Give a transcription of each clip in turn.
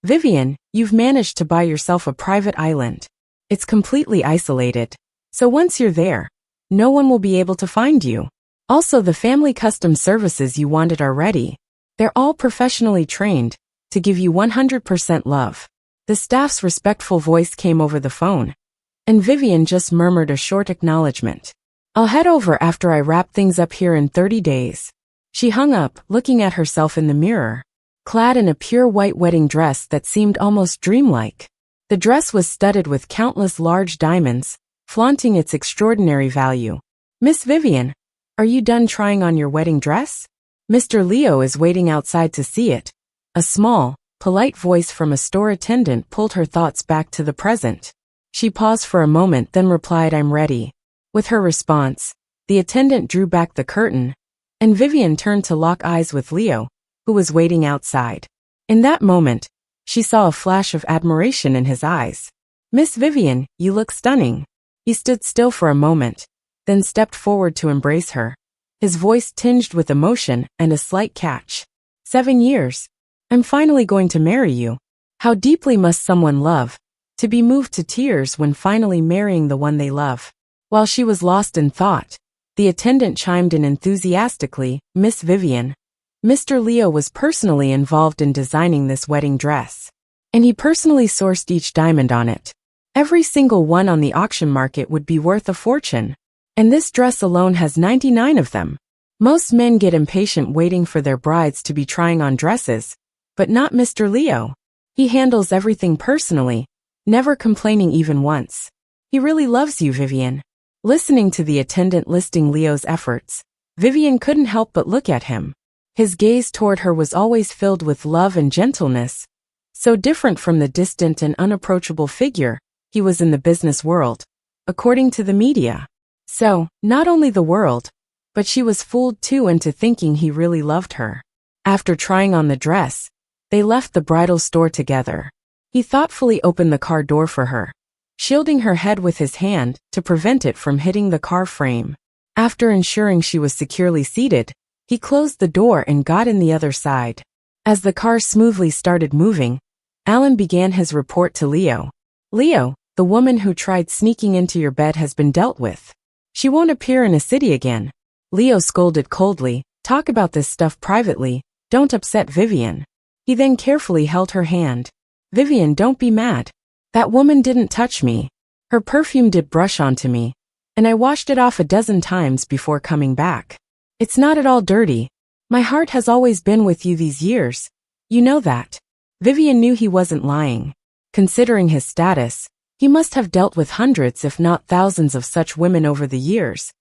Vivien, you've managed to buy yourself a private island. It's completely isolated. So once you're there, no one will be able to find you. Also, the family custom services you wanted are ready. They're all professionally trained to give you 100% love. The staff's respectful voice came over the phone, and Vivien just murmured a short acknowledgement. I'll head over after I wrap things up here in 30 days. She hung up, looking at herself in the mirror, clad in a pure white wedding dress that seemed almost dreamlike. The dress was studded with countless large diamonds, flaunting its extraordinary value. Miss Vivien, are you done trying on your wedding dress? Mr. Leo is waiting outside to see it. A small, polite voice from a store attendant pulled her thoughts back to the present. She paused for a moment, then replied, I'm ready. With her response, the attendant drew back the curtain, and Vivien turned to lock eyes with Leo, who was waiting outside. In that moment, she saw a flash of admiration in his eyes. Miss Vivien, you look stunning. He stood still for a moment, then stepped forward to embrace her, his voice tinged with emotion and a slight catch. 7 years. I'm finally going to marry you. How deeply must someone love to be moved to tears when finally marrying the one they love? While she was lost in thought, the attendant chimed in enthusiastically, Miss Vivien, Mr. Leo was personally involved in designing this wedding dress, and he personally sourced each diamond on it. Every single one on the auction market would be worth a fortune, and this dress alone has 99 of them. Most men get impatient waiting for their brides to be trying on dresses, but not Mr. Leo. He handles everything personally, never complaining even once. He really loves you, Vivien. Listening to the attendant listing Leo's efforts, Vivien couldn't help but look at him. His gaze toward her was always filled with love and gentleness, so different from the distant and unapproachable figure he was in the business world, according to the media. So, not only the world, but she was fooled too into thinking he really loved her. After trying on the dress, they left the bridal store together. He thoughtfully opened the car door for her, shielding her head with his hand to prevent it from hitting the car frame. After ensuring she was securely seated, he closed the door and got in the other side. As the car smoothly started moving, Alan began his report to Leo. Leo, the woman who tried sneaking into your bed has been dealt with. She won't appear in a city again. Leo scolded coldly, talk about this stuff privately, don't upset Vivien. He then carefully held her hand. Vivien, don't be mad. That woman didn't touch me. Her perfume did brush onto me, and I washed it off a dozen times before coming back. It's not at all dirty. My heart has always been with you these years. You know that. Vivien knew he wasn't lying. Considering his status, he must have dealt with hundreds if not thousands of such women over the years.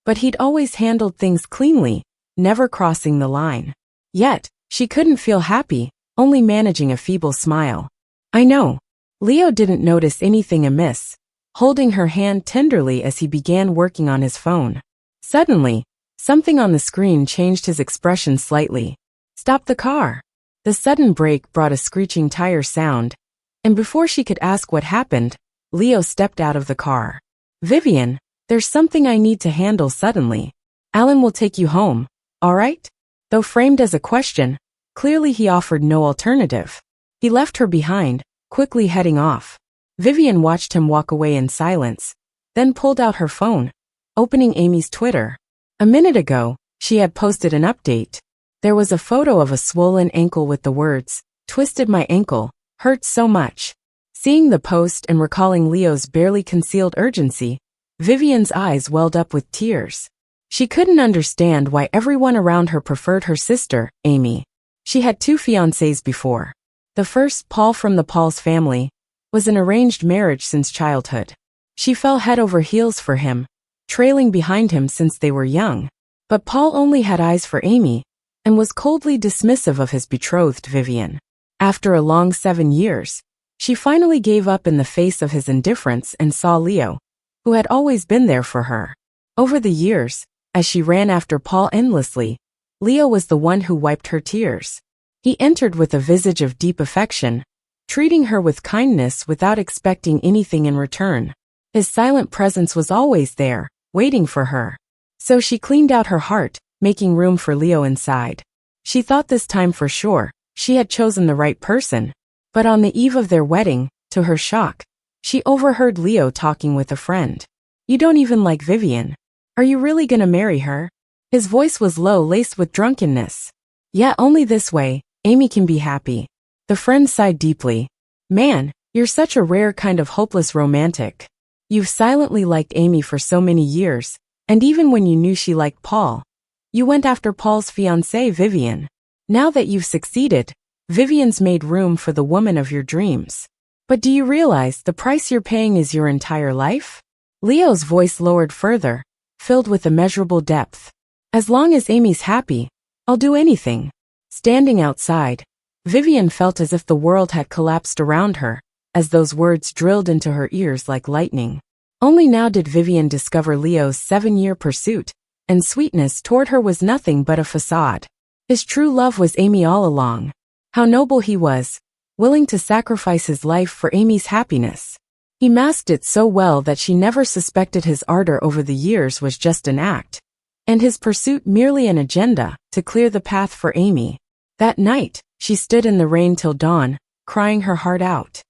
But he'd always handled things cleanly, never crossing the line. Yet, she couldn't feel happy, only managing a feeble smile. I know. Leo didn't notice anything amiss, holding her hand tenderly as he began working on his phone. Suddenly, something on the screen changed his expression slightly. Stop the car. The sudden brake brought a screeching tire sound, and before she could ask what happened, Leo stepped out of the car. Vivien, there's something I need to handle suddenly. Alan will take you home, all right? Though framed as a question, clearly he offered no alternative. He left her behind, quickly heading off. Vivien watched him walk away in silence, then pulled out her phone, opening Amy's Twitter. A minute ago, she had posted an update. There was a photo of a swollen ankle with the words, "Twisted my ankle, hurts so much." Seeing the post and recalling Leo's barely concealed urgency, Vivien's eyes welled up with tears. She couldn't understand why everyone around her preferred her sister, Amy. She had 2 fiancés before. The first, Paul from the Paul's family, was an arranged marriage since childhood. She fell head over heels for him, trailing behind him since they were young. But Paul only had eyes for Amy, and was coldly dismissive of his betrothed Vivien. After a long 7 years, she finally gave up in the face of his indifference and saw Leo, who had always been there for her. Over the years, as she ran after Paul endlessly, Leo was the one who wiped her tears. He entered with a visage of deep affection, treating her with kindness without expecting anything in return. His silent presence was always there, waiting for her. So she cleaned out her heart, making room for Leo inside. She thought this time for sure, she had chosen the right person. But on the eve of their wedding, to her shock, she overheard Leo talking with a friend. "You don't even like Vivien. Are you really gonna marry her?" His voice was low, laced with drunkenness. "Yeah, only this way, Amy can be happy." The friend sighed deeply. "Man, you're such a rare kind of hopeless romantic. You've silently liked Amy for so many years, and even when you knew she liked Paul, you went after Paul's fiancée, Vivien. Now that you've succeeded, Vivien's made room for the woman of your dreams. But do you realize the price you're paying is your entire life?" Leo's voice lowered further, filled with immeasurable depth. "As long as Amy's happy, I'll do anything." Standing outside, Vivien felt as if the world had collapsed around her, as those words drilled into her ears like lightning. Only now did Vivien discover Leo's 7-year pursuit and sweetness toward her was nothing but a facade. His true love was Amy all along. How noble he was, willing to sacrifice his life for Amy's happiness. He masked it so well that she never suspected his ardor over the years was just an act, and his pursuit merely an agenda to clear the path for Amy. That night, she stood in the rain till dawn, crying her heart out.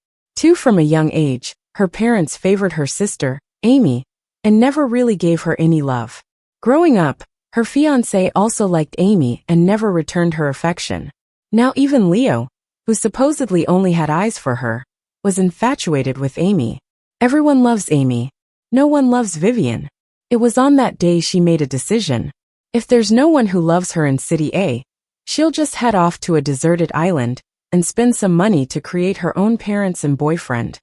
From a young age, her parents favored her sister, Amy, and never really gave her any love. Growing up, her fiancé also liked Amy and never returned her affection. Now even Leo, who supposedly only had eyes for her, was infatuated with Amy. Everyone loves Amy. No one loves Vivien. It was on that day she made a decision. If there's no one who loves her in City A, she'll just head off to a deserted island and spend some money to create her own parents and boyfriend,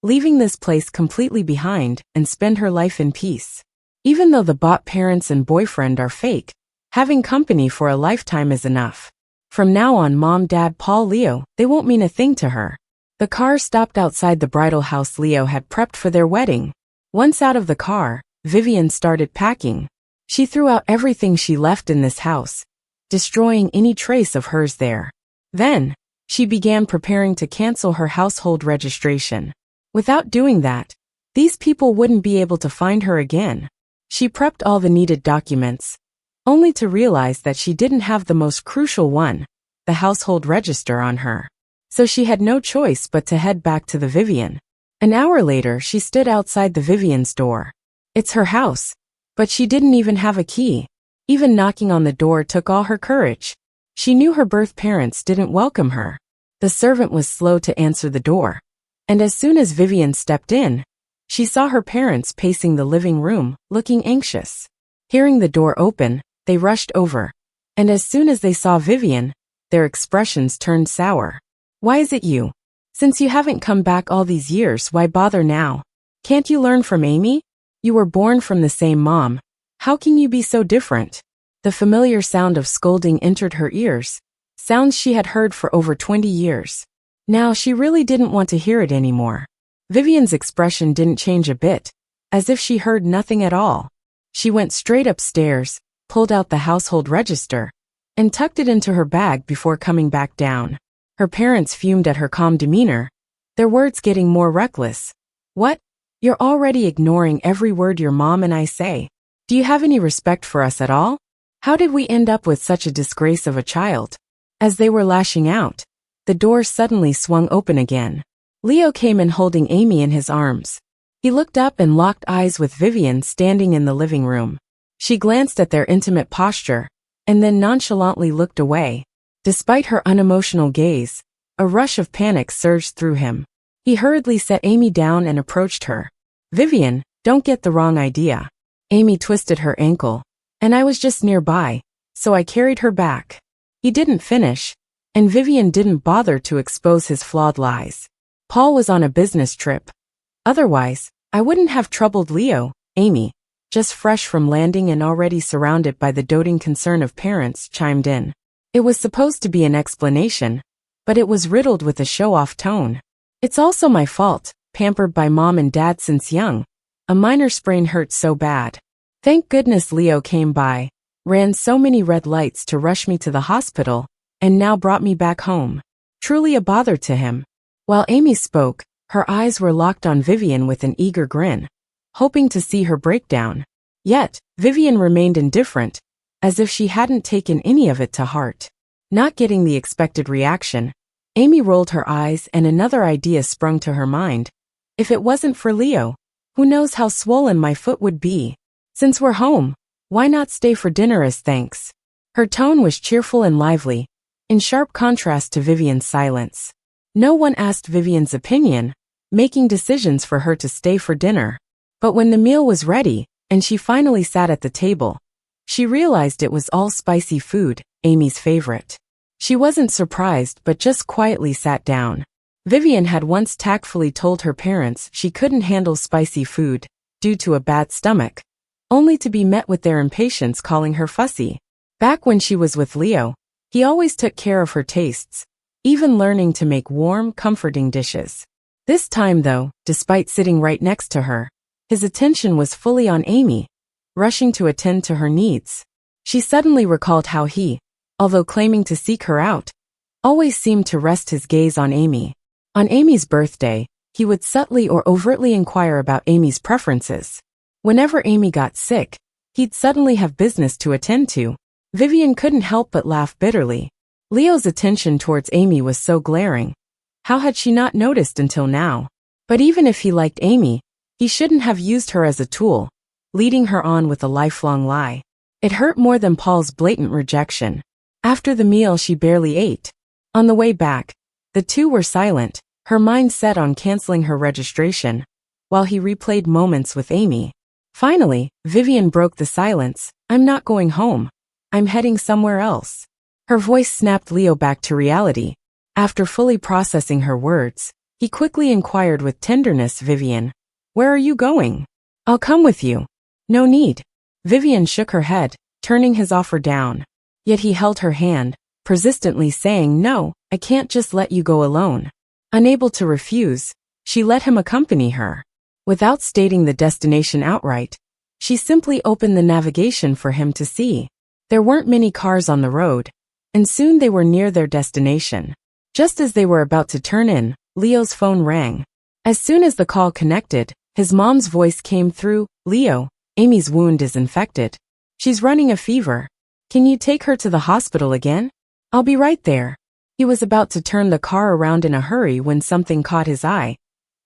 leaving this place completely behind and spend her life in peace. Even though the bought parents and boyfriend are fake, having company for a lifetime is enough. From now on, Mom, Dad, Paul, Leo, they won't mean a thing to her. The car stopped outside the bridal house Leo had prepped for their wedding. Once out of the car, Vivien started packing. She threw out everything she left in this house, destroying any trace of hers there. Then, she began preparing to cancel her household registration. Without doing that, these people wouldn't be able to find her again. She prepped all the needed documents, only to realize that she didn't have the most crucial one, the household register, on her. So she had no choice but to head back to the Vivien. An hour later, she stood outside the Vivien's door. It's her house, but she didn't even have a key. Even knocking on the door took all her courage. She knew her birth parents didn't welcome her. The servant was slow to answer the door, and as soon as Vivien stepped in, she saw her parents pacing the living room, looking anxious. Hearing the door open, they rushed over, and as soon as they saw Vivien, their expressions turned sour. "Why is it you? Since you haven't come back all these years, why bother now? Can't you learn from Amy? You were born from the same mom. How can you be so different?" The familiar sound of scolding entered her ears, sounds she had heard for over 20 years. Now she really didn't want to hear it anymore. Vivien's expression didn't change a bit, as if she heard nothing at all. She went straight upstairs, pulled out the household register, and tucked it into her bag before coming back down. Her parents fumed at her calm demeanor, their words getting more reckless. "What? You're already ignoring every word your mom and I say. Do you have any respect for us at all? How did we end up with such a disgrace of a child?" As they were lashing out, the door suddenly swung open again. Leo came in holding Amy in his arms. He looked up and locked eyes with Vivien standing in the living room. She glanced at their intimate posture, and then nonchalantly looked away. Despite her unemotional gaze, a rush of panic surged through him. He hurriedly set Amy down and approached her. "Vivien, don't get the wrong idea. Amy twisted her ankle, and I was just nearby, so I carried her back." He didn't finish, and Vivien didn't bother to expose his flawed lies. "Paul was on a business trip. Otherwise, I wouldn't have troubled Leo." Amy, just fresh from landing and already surrounded by the doting concern of parents, chimed in. It was supposed to be an explanation, but it was riddled with a show-off tone. "It's also my fault, pampered by Mom and Dad since young. A minor sprain hurt so bad. Thank goodness Leo came by, ran so many red lights to rush me to the hospital, and now brought me back home." Truly a bother to him. While Amy spoke, her eyes were locked on Vivien with an eager grin, hoping to see her breakdown. Yet, Vivien remained indifferent, as if she hadn't taken any of it to heart. Not getting the expected reaction, Amy rolled her eyes and another idea sprung to her mind. If it wasn't for Leo, who knows how swollen my foot would be? Since we're home, why not stay for dinner as thanks? Her tone was cheerful and lively, in sharp contrast to Vivien's silence. No one asked Vivien's opinion, making decisions for her to stay for dinner. But when the meal was ready, and she finally sat at the table, she realized it was all spicy food, Amy's favorite. She wasn't surprised but just quietly sat down. Vivien had once tactfully told her parents she couldn't handle spicy food, due to a bad stomach, only to be met with their impatience calling her fussy. Back when she was with Leo, he always took care of her tastes, even learning to make warm, comforting dishes. This time though, despite sitting right next to her, his attention was fully on Amy, rushing to attend to her needs. She suddenly recalled how he, although claiming to seek her out, always seemed to rest his gaze on Amy. On Amy's birthday, he would subtly or overtly inquire about Amy's preferences. Whenever Amy got sick, he'd suddenly have business to attend to. Vivien couldn't help but laugh bitterly. Leo's attention towards Amy was so glaring. How had she not noticed until now? But even if he liked Amy, he shouldn't have used her as a tool, leading her on with a lifelong lie. It hurt more than Paul's blatant rejection. After the meal she barely ate. On the way back, the two were silent, her mind set on canceling her registration, while he replayed moments with Amy. Finally, Vivien broke the silence. I'm not going home. I'm heading somewhere else. Her voice snapped Leo back to reality. After fully processing her words, he quickly inquired with tenderness, Vivien, where are you going? I'll come with you. No need. Vivien shook her head, turning his offer down. Yet he held her hand, persistently saying, no, I can't just let you go alone. Unable to refuse, she let him accompany her. Without stating the destination outright, she simply opened the navigation for him to see. There weren't many cars on the road, and soon they were near their destination. Just as they were about to turn in, Leo's phone rang. As soon as the call connected, his mom's voice came through. Leo, Amy's wound is infected. She's running a fever. Can you take her to the hospital again? I'll be right there. He was about to turn the car around in a hurry when something caught his eye,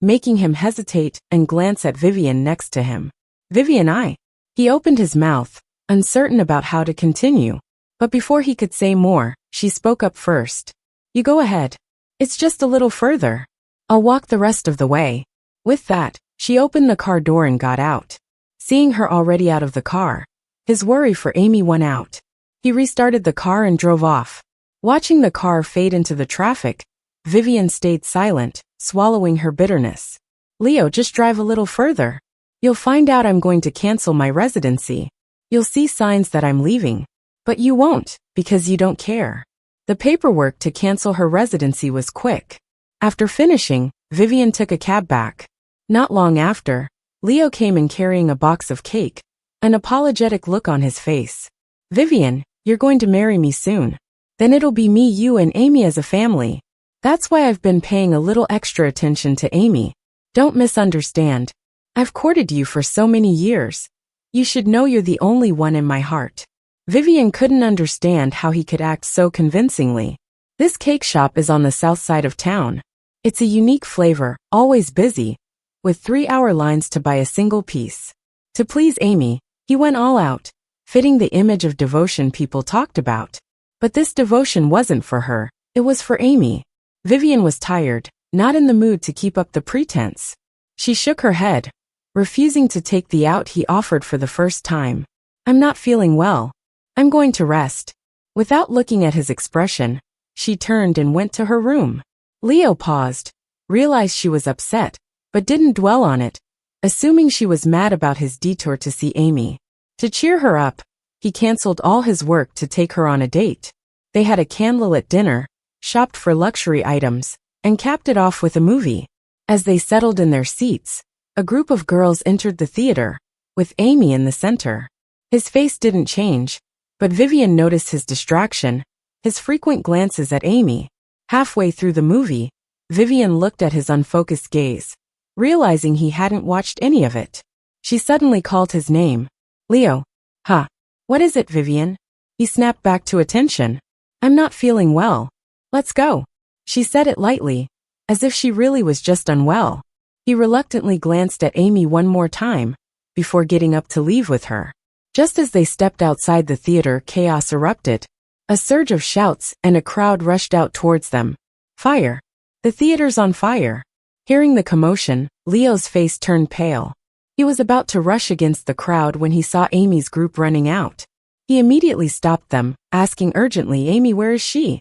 making him hesitate and glance at Vivien next to him. Vivien. He opened his mouth, uncertain about how to continue. But before he could say more, she spoke up first. You go ahead. It's just a little further. I'll walk the rest of the way. With that, she opened the car door and got out. Seeing her already out of the car, his worry for Amy went out. He restarted the car and drove off. Watching the car fade into the traffic, Vivien stayed silent, swallowing her bitterness. Leo, just drive a little further. You'll find out I'm going to cancel my residency. You'll see signs that I'm leaving. But you won't, because you don't care. The paperwork to cancel her residency was quick. After finishing, Vivien took a cab back. Not long after, Leo came in carrying a box of cake, an apologetic look on his face. Vivien, you're going to marry me soon. Then it'll be me, you, and Amy as a family. That's why I've been paying a little extra attention to Amy. Don't misunderstand. I've courted you for so many years. You should know you're the only one in my heart. Vivien couldn't understand how he could act so convincingly. This cake shop is on the south side of town. It's a unique flavor, always busy, with 3-hour lines to buy a single piece. To please Amy, he went all out, fitting the image of devotion people talked about. But this devotion wasn't for her, it was for Amy. Vivien was tired, not in the mood to keep up the pretense. She shook her head, refusing to take the out he offered for the first time. I'm not feeling well. I'm going to rest. Without looking at his expression, she turned and went to her room. Leo paused, realized she was upset, but didn't dwell on it, assuming she was mad about his detour to see Amy. To cheer her up, he canceled all his work to take her on a date. They had a candlelit dinner, shopped for luxury items, and capped it off with a movie. As they settled in their seats, a group of girls entered the theater, with Amy in the center. His face didn't change, but Vivien noticed his distraction, his frequent glances at Amy. Halfway through the movie, Vivien looked at his unfocused gaze, realizing he hadn't watched any of it. She suddenly called his name. Leo. Huh. What is it, Vivien? He snapped back to attention. I'm not feeling well. Let's go. She said it lightly, as if she really was just unwell. He reluctantly glanced at Amy one more time, before getting up to leave with her. Just as they stepped outside the theater, chaos erupted. A surge of shouts and a crowd rushed out towards them. Fire! The theater's on fire! Hearing the commotion, Leo's face turned pale. He was about to rush against the crowd when he saw Amy's group running out. He immediately stopped them, asking urgently, "Amy, where is she?"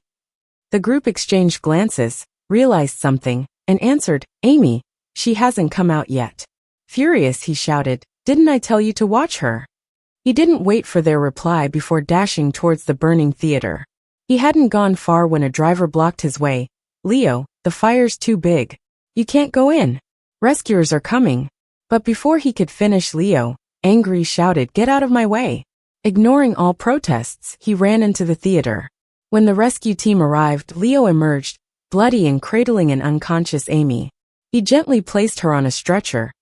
The group exchanged glances, realized something, and answered, "Amy, she hasn't come out yet." Furious, he shouted, "Didn't I tell you to watch her?" He didn't wait for their reply before dashing towards the burning theater. He hadn't gone far when a driver blocked his way. "Leo, the fire's too big. You can't go in. Rescuers are coming." But before he could finish, Leo, angry, shouted, "Get out of my way." Ignoring all protests, he ran into the theater. When the rescue team arrived, Leo emerged, bloody and cradling an unconscious Amy. He gently placed her on a stretcher,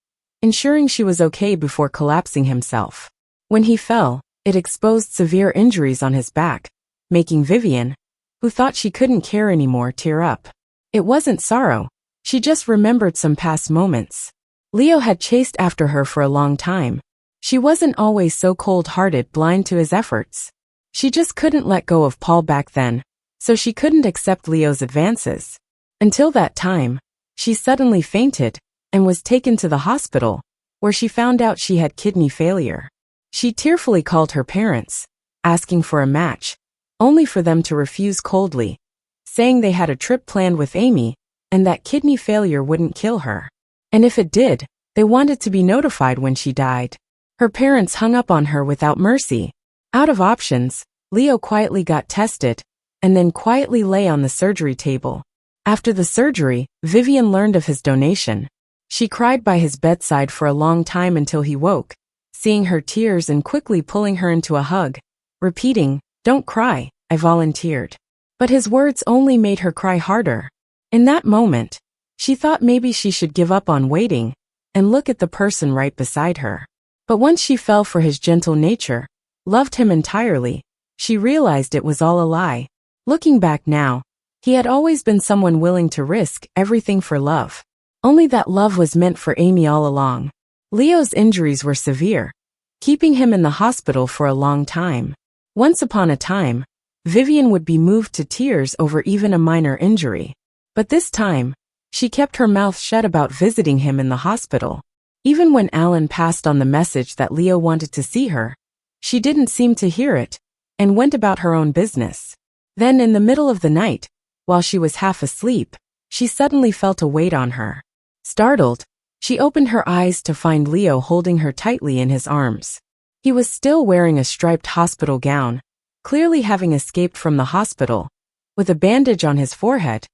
ensuring she was okay before collapsing himself. When he fell, it exposed severe injuries on his back, making Vivien, who thought she couldn't care anymore, tear up. It wasn't sorrow. She just remembered some past moments. Leo had chased after her for a long time. She wasn't always so cold-hearted, blind to his efforts. She just couldn't let go of Paul back then, so she couldn't accept Leo's advances. Until that time, she suddenly fainted and was taken to the hospital, where she found out she had kidney failure. She tearfully called her parents, asking for a match, only for them to refuse coldly, saying they had a trip planned with Amy and that kidney failure wouldn't kill her. And if it did, they wanted to be notified when she died. Her parents hung up on her without mercy. Out of options, Leo quietly got tested, and then quietly lay on the surgery table. After the surgery, Vivien learned of his donation. She cried by his bedside for a long time until he woke, seeing her tears and quickly pulling her into a hug, repeating, "Don't cry, I volunteered." But his words only made her cry harder. In that moment, she thought maybe she should give up on waiting and look at the person right beside her. But once she fell for his gentle nature, loved him entirely, she realized it was all a lie. Looking back now, he had always been someone willing to risk everything for love. Only that love was meant for Amy all along. Leo's injuries were severe, keeping him in the hospital for a long time. Once upon a time, Vivien would be moved to tears over even a minor injury. But this time, she kept her mouth shut about visiting him in the hospital. Even when Alan passed on the message that Leo wanted to see her, she didn't seem to hear it, and went about her own business. Then in the middle of the night, while she was half asleep, she suddenly felt a weight on her. Startled, she opened her eyes to find Leo holding her tightly in his arms. He was still wearing a striped hospital gown, clearly having escaped from the hospital, with a bandage on his forehead,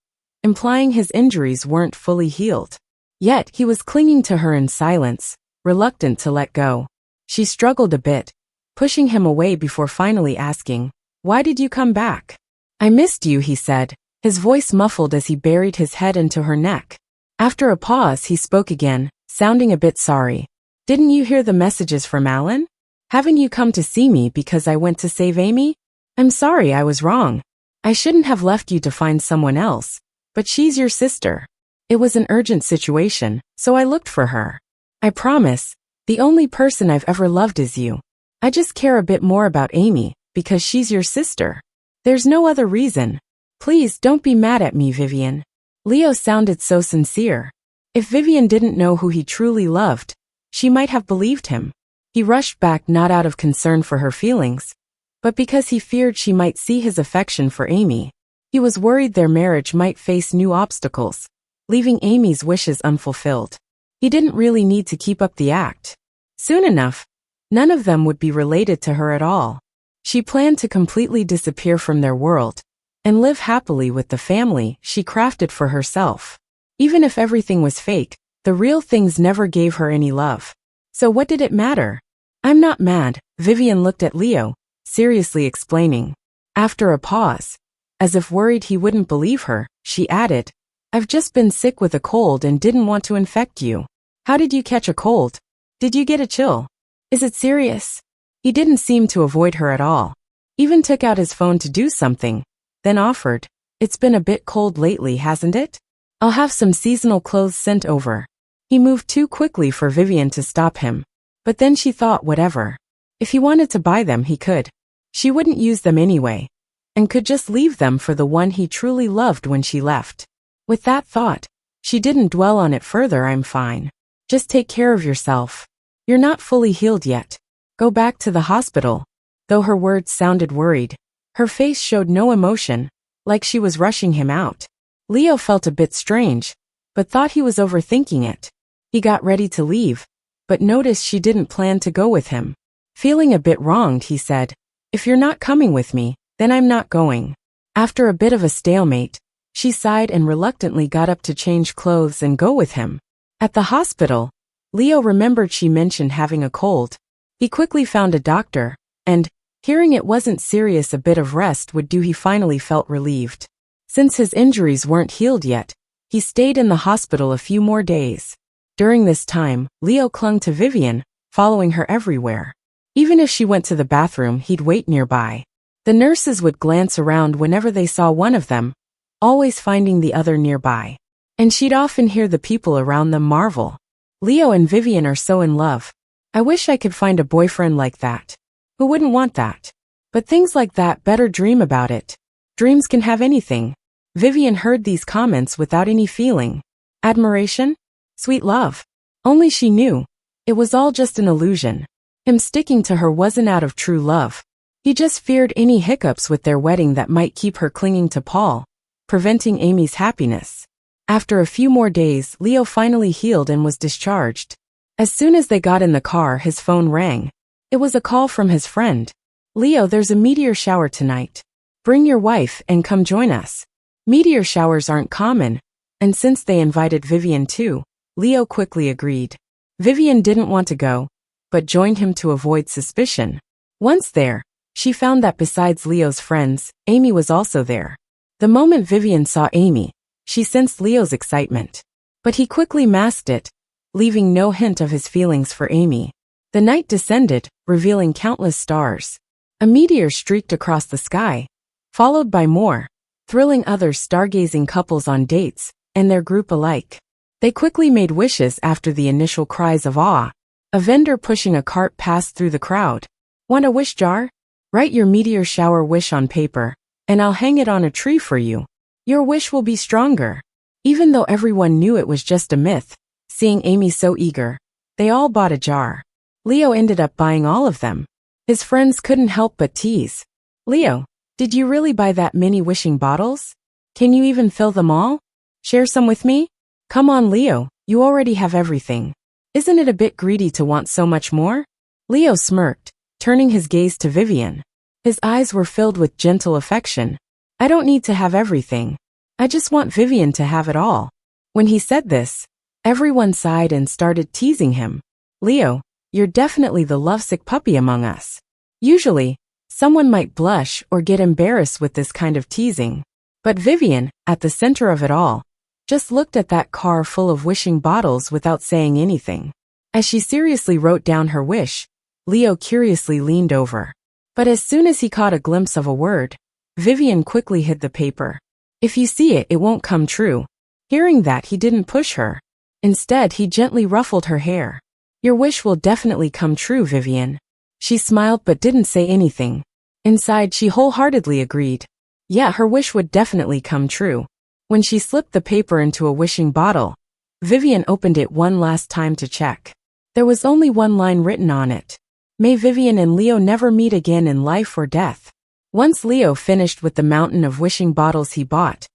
implying his injuries weren't fully healed. Yet he was clinging to her in silence, reluctant to let go. She struggled a bit, pushing him away before finally asking, "Why did you come back?" "I missed you," he said, his voice muffled as he buried his head into her neck. After a pause, he spoke again, sounding a bit sorry. "Didn't you hear the messages from Alan? Haven't you come to see me because I went to save Amy? I'm sorry, I was wrong. I shouldn't have left you to find someone else, but she's your sister. It was an urgent situation, so I looked for her. I promise, the only person I've ever loved is you. I just care a bit more about Amy, because she's your sister. There's no other reason. Please don't be mad at me, Vivien." Leo sounded so sincere. If Vivien didn't know who he truly loved, she might have believed him. He rushed back not out of concern for her feelings, but because he feared she might see his affection for Amy. He was worried their marriage might face new obstacles, leaving Amy's wishes unfulfilled. He didn't really need to keep up the act. Soon enough, none of them would be related to her at all. She planned to completely disappear from their world and live happily with the family she crafted for herself. Even if everything was fake, the real things never gave her any love. So what did it matter? "I'm not mad," Vivien looked at Leo, seriously explaining. After a pause, as if worried he wouldn't believe her, she added, "I've just been sick with a cold and didn't want to infect you." "How did you catch a cold? Did you get a chill? Is it serious?" He didn't seem to avoid her at all. Even took out his phone to do something, then offered, It's been a bit cold lately, hasn't it? I'll have some seasonal clothes sent over. He moved too quickly for Vivien to stop him. But then she thought whatever. If he wanted to buy them, he could. She wouldn't use them anyway, and could just leave them for the one he truly loved when she left. With that thought, she didn't dwell on it further. I'm fine. Just take care of yourself. You're not fully healed yet. Go back to the hospital. Though her words sounded worried, her face showed no emotion, like she was rushing him out. Leo felt a bit strange, but thought he was overthinking it. He got ready to leave, but noticed she didn't plan to go with him. Feeling a bit wronged, he said, "If you're not coming with me, then I'm not going." After a bit of a stalemate, she sighed and reluctantly got up to change clothes and go with him. At the hospital, Leo remembered she mentioned having a cold. He quickly found a doctor, and, hearing it wasn't serious, a bit of rest would do. He finally felt relieved. Since his injuries weren't healed yet, he stayed in the hospital a few more days. During this time, Leo clung to Vivien, following her everywhere. Even if she went to the bathroom, he'd wait nearby. The nurses would glance around whenever they saw one of them, always finding the other nearby. And she'd often hear the people around them marvel. Leo and Vivien are so in love. I wish I could find a boyfriend like that. Who wouldn't want that? But things like that, better dream about it. Dreams can have anything. Vivien heard these comments without any feeling. Admiration? Sweet love. Only she knew. It was all just an illusion. Him sticking to her wasn't out of true love. He just feared any hiccups with their wedding that might keep her clinging to Paul, preventing Amy's happiness. After a few more days, Leo finally healed and was discharged. As soon as they got in the car, his phone rang. It was a call from his friend. "Leo, there's a meteor shower tonight. Bring your wife and come join us." Meteor showers aren't common, and since they invited Vivien too, Leo quickly agreed. Vivien didn't want to go, but joined him to avoid suspicion. Once there, she found that besides Leo's friends, Amy was also there. The moment Vivien saw Amy, she sensed Leo's excitement. But he quickly masked it, leaving no hint of his feelings for Amy. The night descended, revealing countless stars. A meteor streaked across the sky, followed by more, thrilling other stargazing couples on dates, and their group alike. They quickly made wishes after the initial cries of awe. A vendor pushing a cart passed through the crowd. "Want a wish jar? Write your meteor shower wish on paper, and I'll hang it on a tree for you. Your wish will be stronger." Even though everyone knew it was just a myth, seeing Amy so eager, they all bought a jar. Leo ended up buying all of them. His friends couldn't help but tease. "Leo, did you really buy that many wishing bottles? Can you even fill them all? Share some with me?" "Come on, Leo, you already have everything. Isn't it a bit greedy to want so much more?" Leo smirked, turning his gaze to Vivien. His eyes were filled with gentle affection. "I don't need to have everything. I just want Vivien to have it all." When he said this, everyone sighed and started teasing him. "Leo, you're definitely the lovesick puppy among us." Usually, someone might blush or get embarrassed with this kind of teasing. But Vivien, at the center of it all, just looked at that car full of wishing bottles without saying anything. As she seriously wrote down her wish, Leo curiously leaned over. But as soon as he caught a glimpse of a word, Vivien quickly hid the paper. "If you see it, it won't come true." Hearing that, he didn't push her. Instead, he gently ruffled her hair. "Your wish will definitely come true, Vivien." She smiled but didn't say anything. Inside, she wholeheartedly agreed. Yeah, her wish would definitely come true. When she slipped the paper into a wishing bottle, Vivien opened it one last time to check. There was only one line written on it. "May Vivien and Leo never meet again in life or death." Once Leo finished with the mountain of wishing bottles he bought,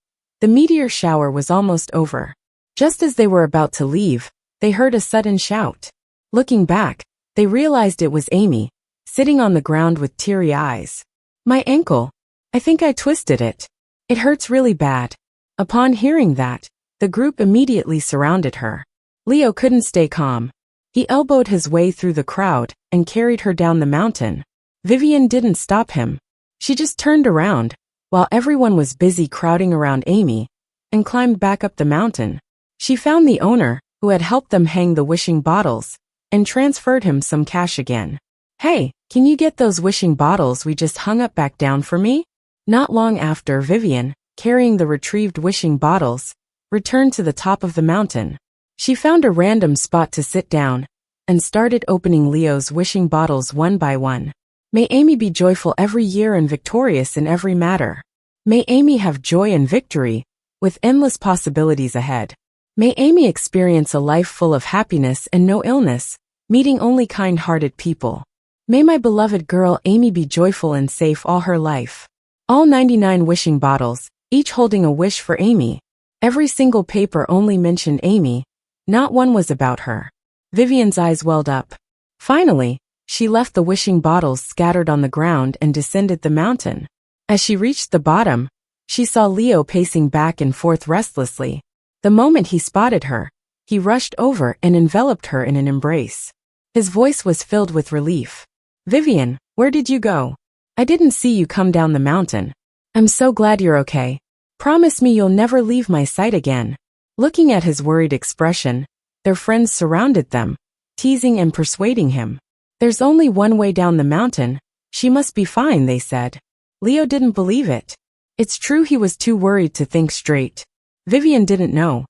the meteor shower was almost over. Just as they were about to leave, they heard a sudden shout. Looking back, they realized it was Amy, sitting on the ground with teary eyes. "My ankle. I think I twisted it. It hurts really bad." Upon hearing that, the group immediately surrounded her. Leo couldn't stay calm. He elbowed his way through the crowd and carried her down the mountain. Vivien didn't stop him. She just turned around, while everyone was busy crowding around Amy, and climbed back up the mountain. She found the owner, who had helped them hang the wishing bottles, and transferred him some cash again. "Hey, can you get those wishing bottles we just hung up back down for me?" Not long after, Vivien carrying the retrieved wishing bottles, returned to the top of the mountain. She found a random spot to sit down and started opening Leo's wishing bottles one by one. May Amy be joyful every year and victorious in every matter. May Amy have joy and victory, with endless possibilities ahead. May Amy experience a life full of happiness and no illness, meeting only kind-hearted people. May my beloved girl Amy be joyful and safe all her life. All 99 wishing bottles, each holding a wish for Amy. Every single paper only mentioned Amy. Not one was about her. Vivien's eyes welled up. Finally, she left the wishing bottles scattered on the ground and descended the mountain. As she reached the bottom, she saw Leo pacing back and forth restlessly. The moment he spotted her, he rushed over and enveloped her in an embrace. His voice was filled with relief. "Vivien, where did you go? I didn't see you come down the mountain. I'm so glad you're okay. Promise me you'll never leave my sight again." Looking at his worried expression, their friends surrounded them, teasing and persuading him. "There's only one way down the mountain. She must be fine," they said. Leo didn't believe it. It's true he was too worried to think straight. Vivien didn't know.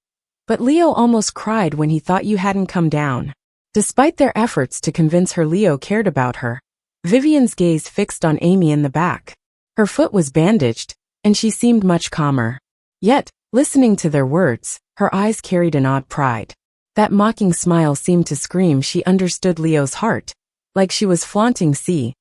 But Leo almost cried when he thought you hadn't come down. Despite their efforts to convince her Leo cared about her, Vivien's gaze fixed on Amy in the back. Her foot was bandaged, and she seemed much calmer. Yet, listening to their words, her eyes carried an odd pride. That mocking smile seemed to scream she understood Leo's heart, like she was flaunting, "See,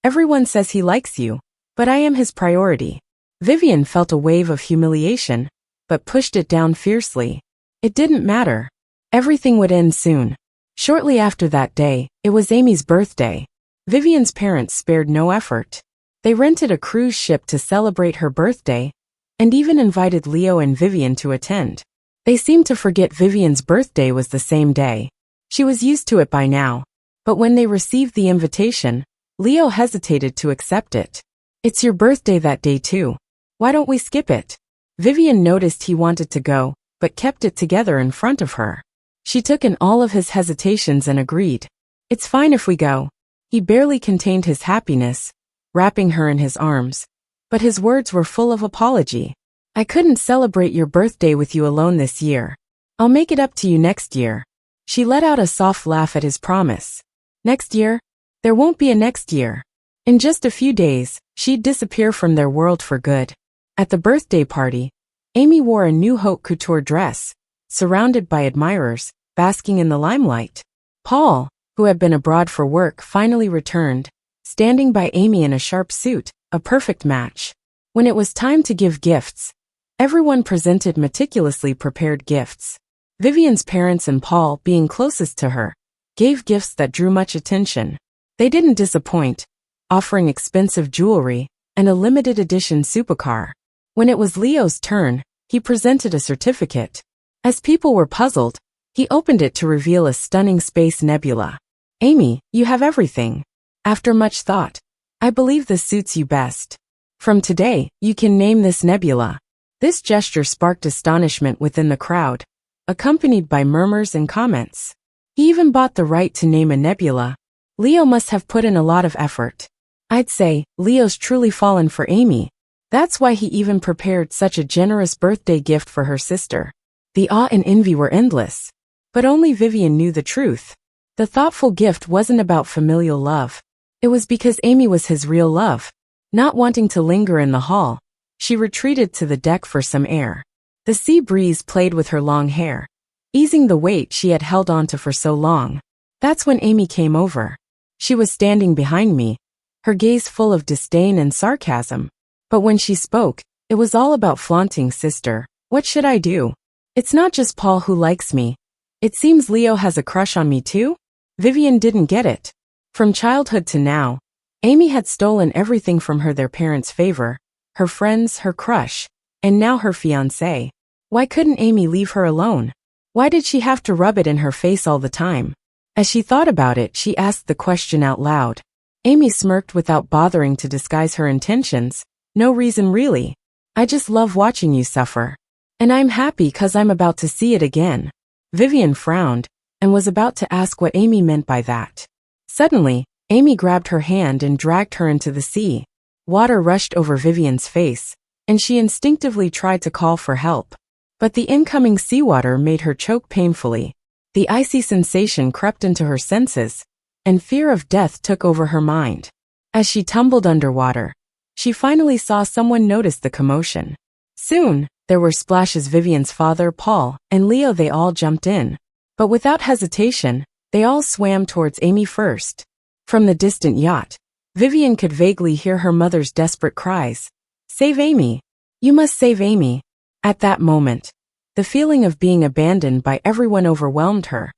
everyone says he likes you, but I am his priority." Vivien felt a wave of humiliation, but pushed it down fiercely. It didn't matter. Everything would end soon. Shortly after that day, it was Amy's birthday. Vivien's parents spared no effort. They rented a cruise ship to celebrate her birthday, and even invited Leo and Vivien to attend. They seemed to forget Vivien's birthday was the same day. She was used to it by now. But when they received the invitation, Leo hesitated to accept it. "It's your birthday that day too. Why don't we skip it?" Vivien noticed he wanted to go, but kept it together in front of her. She took in all of his hesitations and agreed. "It's fine if we go." He barely contained his happiness, wrapping her in his arms. But his words were full of apology. "I couldn't celebrate your birthday with you alone this year. I'll make it up to you next year." She let out a soft laugh at his promise. Next year? There won't be a next year. In just a few days, she'd disappear from their world for good. At the birthday party, Amy wore a new haute couture dress, surrounded by admirers, basking in the limelight. Paul, who had been abroad for work, finally returned, standing by Amy in a sharp suit, a perfect match. When it was time to give gifts, everyone presented meticulously prepared gifts. Vivien's parents and Paul, being closest to her, gave gifts that drew much attention. They didn't disappoint, offering expensive jewelry and a limited edition supercar. When it was Leo's turn, he presented a certificate. As people were puzzled, he opened it to reveal a stunning space nebula. "Amy, you have everything. After much thought, I believe this suits you best. From today, you can name this nebula." This gesture sparked astonishment within the crowd, accompanied by murmurs and comments. He even bought the right to name a nebula. Leo must have put in a lot of effort. I'd say, Leo's truly fallen for Amy. That's why he even prepared such a generous birthday gift for her sister. The awe and envy were endless. But only Vivien knew the truth. The thoughtful gift wasn't about familial love. It was because Amy was his real love. Not wanting to linger in the hall, she retreated to the deck for some air. The sea breeze played with her long hair, easing the weight she had held onto for so long. That's when Amy came over. She was standing behind me, her gaze full of disdain and sarcasm. But when she spoke, it was all about flaunting. "Sister, what should I do? It's not just Paul who likes me. It seems Leo has a crush on me too?" Vivien didn't get it. From childhood to now, Amy had stolen everything from her: their parents' favor, her friends, her crush, and now her fiancé. Why couldn't Amy leave her alone? Why did she have to rub it in her face all the time? As she thought about it, she asked the question out loud. Amy smirked without bothering to disguise her intentions. "No reason really. I just love watching you suffer. And I'm happy 'cause I'm about to see it again." Vivien frowned, and was about to ask what Amy meant by that. Suddenly, Amy grabbed her hand and dragged her into the sea. Water rushed over Vivien's face, and she instinctively tried to call for help. But the incoming seawater made her choke painfully. The icy sensation crept into her senses, and fear of death took over her mind. As she tumbled underwater, she finally saw someone notice the commotion. Soon, there were splashes. Vivien's father, Paul, and Leo. They all jumped in. But without hesitation, they all swam towards Amy first. From the distant yacht, Vivien could vaguely hear her mother's desperate cries. "Save Amy! You must save Amy!" At that moment, the feeling of being abandoned by everyone overwhelmed her,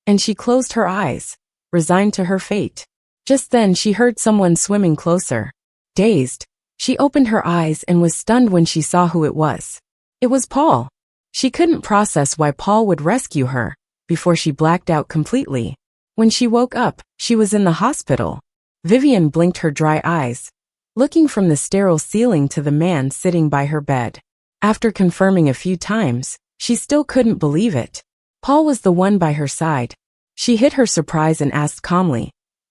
and she closed her eyes, resigned to her fate. Just then she heard someone swimming closer. Dazed, she opened her eyes and was stunned when she saw who it was. It was Paul. She couldn't process why Paul would rescue her, before she blacked out completely. When she woke up, she was in the hospital. Vivien blinked her dry eyes, looking from the sterile ceiling to the man sitting by her bed. After confirming a few times, she still couldn't believe it. Paul was the one by her side. She hid her surprise and asked calmly,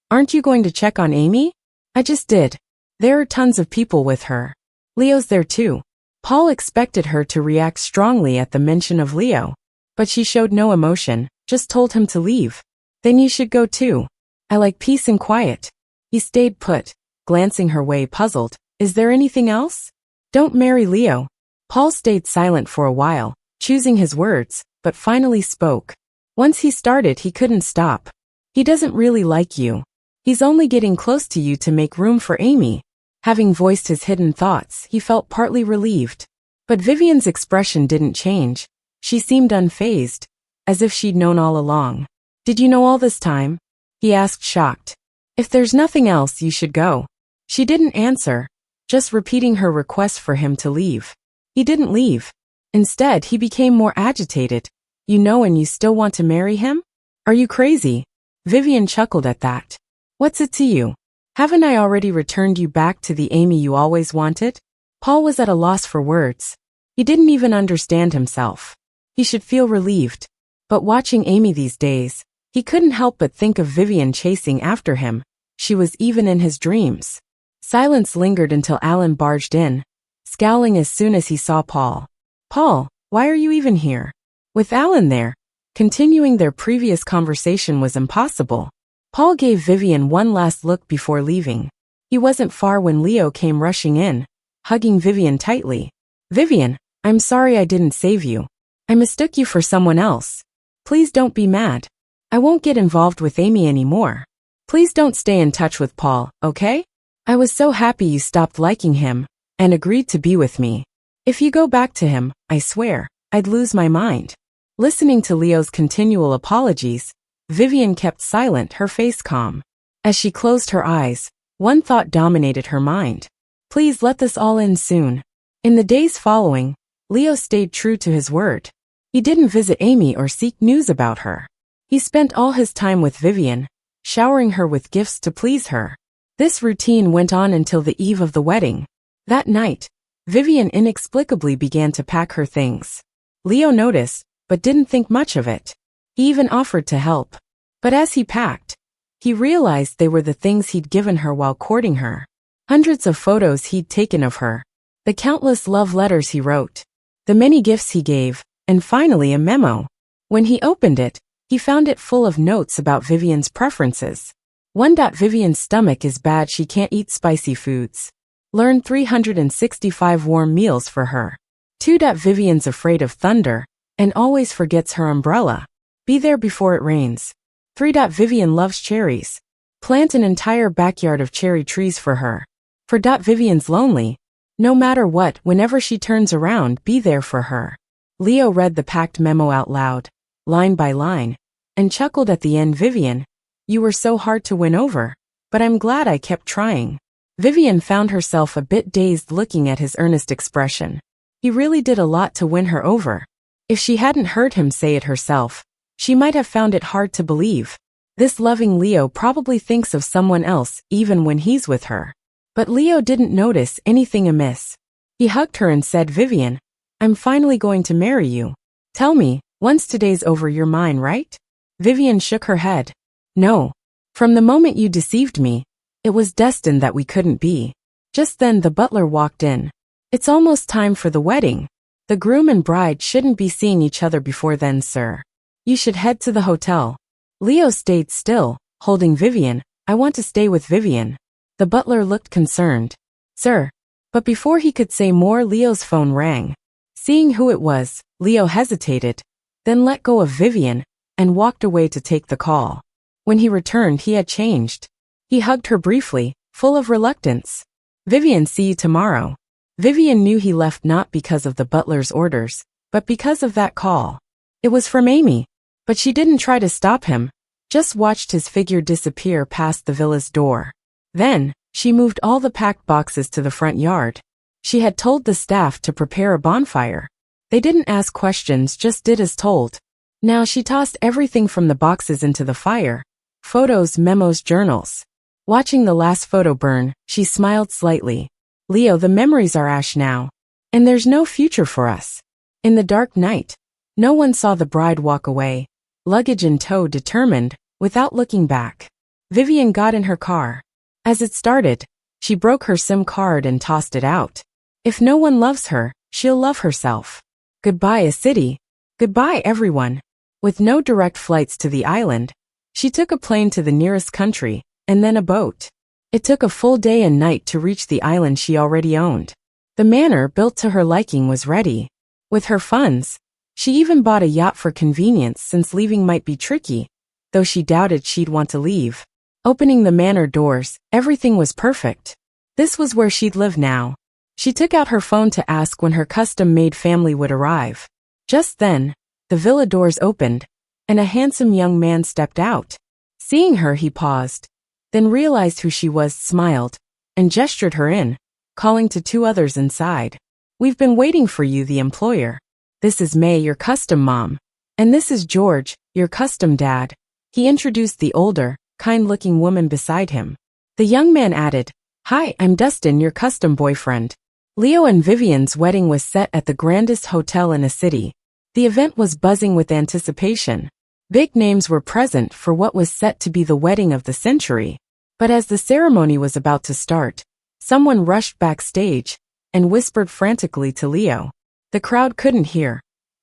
"Aren't you going to check on Amy?" "I just did. There are tons of people with her. Leo's there too." Paul expected her to react strongly at the mention of Leo, but she showed no emotion, just told him to leave. "Then you should go too. I like peace and quiet." He stayed put, glancing her way puzzled. "Is there anything else?" "Don't marry Leo." Paul stayed silent for a while, choosing his words, but finally spoke. "Once he started, he couldn't stop. He doesn't really like you. He's only getting close to you to make room for Amy." Having voiced his hidden thoughts, he felt partly relieved. But Vivien's expression didn't change. She seemed unfazed, as if she'd known all along. "Did you know all this time?" he asked, shocked. "If there's nothing else, you should go." She didn't answer, just repeating her request for him to leave. He didn't leave. Instead, he became more agitated. "You know and you still want to marry him? Are you crazy?" Vivien chuckled at that. "What's it to you? Haven't I already returned you back to the Amy you always wanted?" Paul was at a loss for words. He didn't even understand himself. He should feel relieved. But watching Amy these days, he couldn't help but think of Vivien chasing after him. She was even in his dreams. Silence lingered until Alan barged in, scowling as soon as he saw Paul. "Paul, why are you even here?" With Alan there, continuing their previous conversation was impossible. Paul gave Vivien one last look before leaving. He wasn't far when Leo came rushing in, hugging Vivien tightly. "Vivien, I'm sorry I didn't save you. I mistook you for someone else. Please don't be mad. I won't get involved with Amy anymore. Please don't stay in touch with Paul, okay? I was so happy you stopped liking him and agreed to be with me. If you go back to him, I swear, I'd lose my mind." Listening to Leo's continual apologies, Vivien kept silent, her face calm. As she closed her eyes, one thought dominated her mind. Please let this all end soon. In the days following, Leo stayed true to his word. He didn't visit Amy or seek news about her. He spent all his time with Vivien, showering her with gifts to please her. This routine went on until the eve of the wedding. That night, Vivien inexplicably began to pack her things. Leo noticed, but didn't think much of it. He even offered to help. But as he packed, he realized they were the things he'd given her while courting her. Hundreds of photos he'd taken of her. The countless love letters he wrote. The many gifts he gave, and finally a memo. When he opened it, he found it full of notes about Vivien's preferences. 1. Vivien's stomach is bad, she can't eat spicy foods. Learn 365 warm meals for her. 2. Vivien's afraid of thunder, and always forgets her umbrella. Be there before it rains. 3. Vivien loves cherries. Plant an entire backyard of cherry trees for her. 4. Vivien's lonely. No matter what, whenever she turns around, be there for her. Leo read the packed memo out loud, line by line, and chuckled at the end. Vivien, you were so hard to win over, but I'm glad I kept trying. Vivien found herself a bit dazed looking at his earnest expression. He really did a lot to win her over. If she hadn't heard him say it herself, she might have found it hard to believe. This loving Leo probably thinks of someone else even when he's with her. But Leo didn't notice anything amiss. He hugged her and said, Vivien, I'm finally going to marry you. Tell me, once today's over you're mine, right? Vivien shook her head. No. From the moment you deceived me, it was destined that we couldn't be. Just then the butler walked in. It's almost time for the wedding. The groom and bride shouldn't be seeing each other before then, sir. You should head to the hotel. Leo stayed still, holding Vivien. I want to stay with Vivien. The butler looked concerned. Sir. But before he could say more, Leo's phone rang. Seeing who it was, Leo hesitated, then let go of Vivien, and walked away to take the call. When he returned, he had changed. He hugged her briefly, full of reluctance. Vivien, see you tomorrow. Vivien knew he left not because of the butler's orders, but because of that call. It was from Amy. But she didn't try to stop him, just watched his figure disappear past the villa's door. Then, she moved all the packed boxes to the front yard. She had told the staff to prepare a bonfire. They didn't ask questions, just did as told. Now she tossed everything from the boxes into the fire. Photos, memos, journals. Watching the last photo burn, she smiled slightly. Leo, the memories are ash now. And there's no future for us. In the dark night, no one saw the bride walk away, luggage in tow, determined, without looking back. Vivien got in her car. As it started, she broke her SIM card and tossed it out. If no one loves her, she'll love herself. Goodbye, a city. Goodbye, everyone. With no direct flights to the island, she took a plane to the nearest country, and then a boat. It took a full day and night to reach the island she already owned. The manor, built to her liking, was ready. With her funds, she even bought a yacht for convenience, since leaving might be tricky, though she doubted she'd want to leave. Opening the manor doors, everything was perfect. This was where she'd live now. She took out her phone to ask when her custom-made family would arrive. Just then, the villa doors opened, and a handsome young man stepped out. Seeing her, he paused, then realized who she was, smiled, and gestured her in, calling to two others inside. We've been waiting for you, the employer. This is May, your custom mom. And this is George, your custom dad. He introduced the older, kind-looking woman beside him. The young man added, Hi, I'm Dustin, your custom boyfriend. Leo and Vivien's wedding was set at the grandest hotel in a city. The event was buzzing with anticipation. Big names were present for what was set to be the wedding of the century. But as the ceremony was about to start, someone rushed backstage and whispered frantically to Leo. The crowd couldn't hear,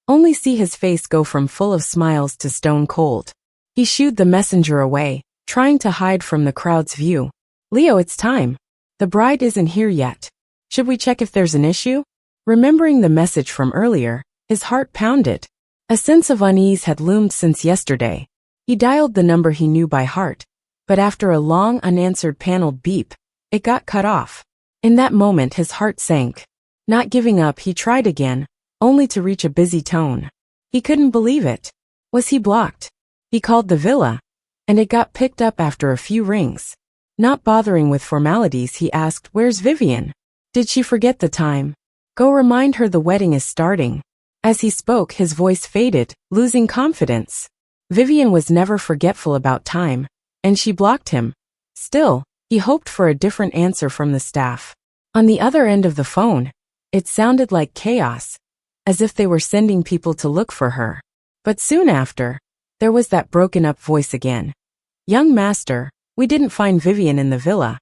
only see his face go from full of smiles to stone cold. He shooed the messenger away, trying to hide from the crowd's view. Leo, it's time. The bride isn't here yet. Should we check if there's an issue? Remembering the message from earlier, his heart pounded. A sense of unease had loomed since yesterday. He dialed the number he knew by heart, but after a long unanswered paneled beep, it got cut off. In that moment his heart sank. Not giving up, he tried again, only to reach a busy tone. He couldn't believe it. Was he blocked? He called the villa, and it got picked up after a few rings. Not bothering with formalities, he asked, Where's Vivien? Did she forget the time? Go remind her the wedding is starting. As he spoke, his voice faded, losing confidence. Vivien was never forgetful about time, and she blocked him. Still, he hoped for a different answer from the staff. On the other end of the phone, it sounded like chaos, as if they were sending people to look for her. But soon after, there was that broken-up voice again. Young master, we didn't find Vivien in the villa,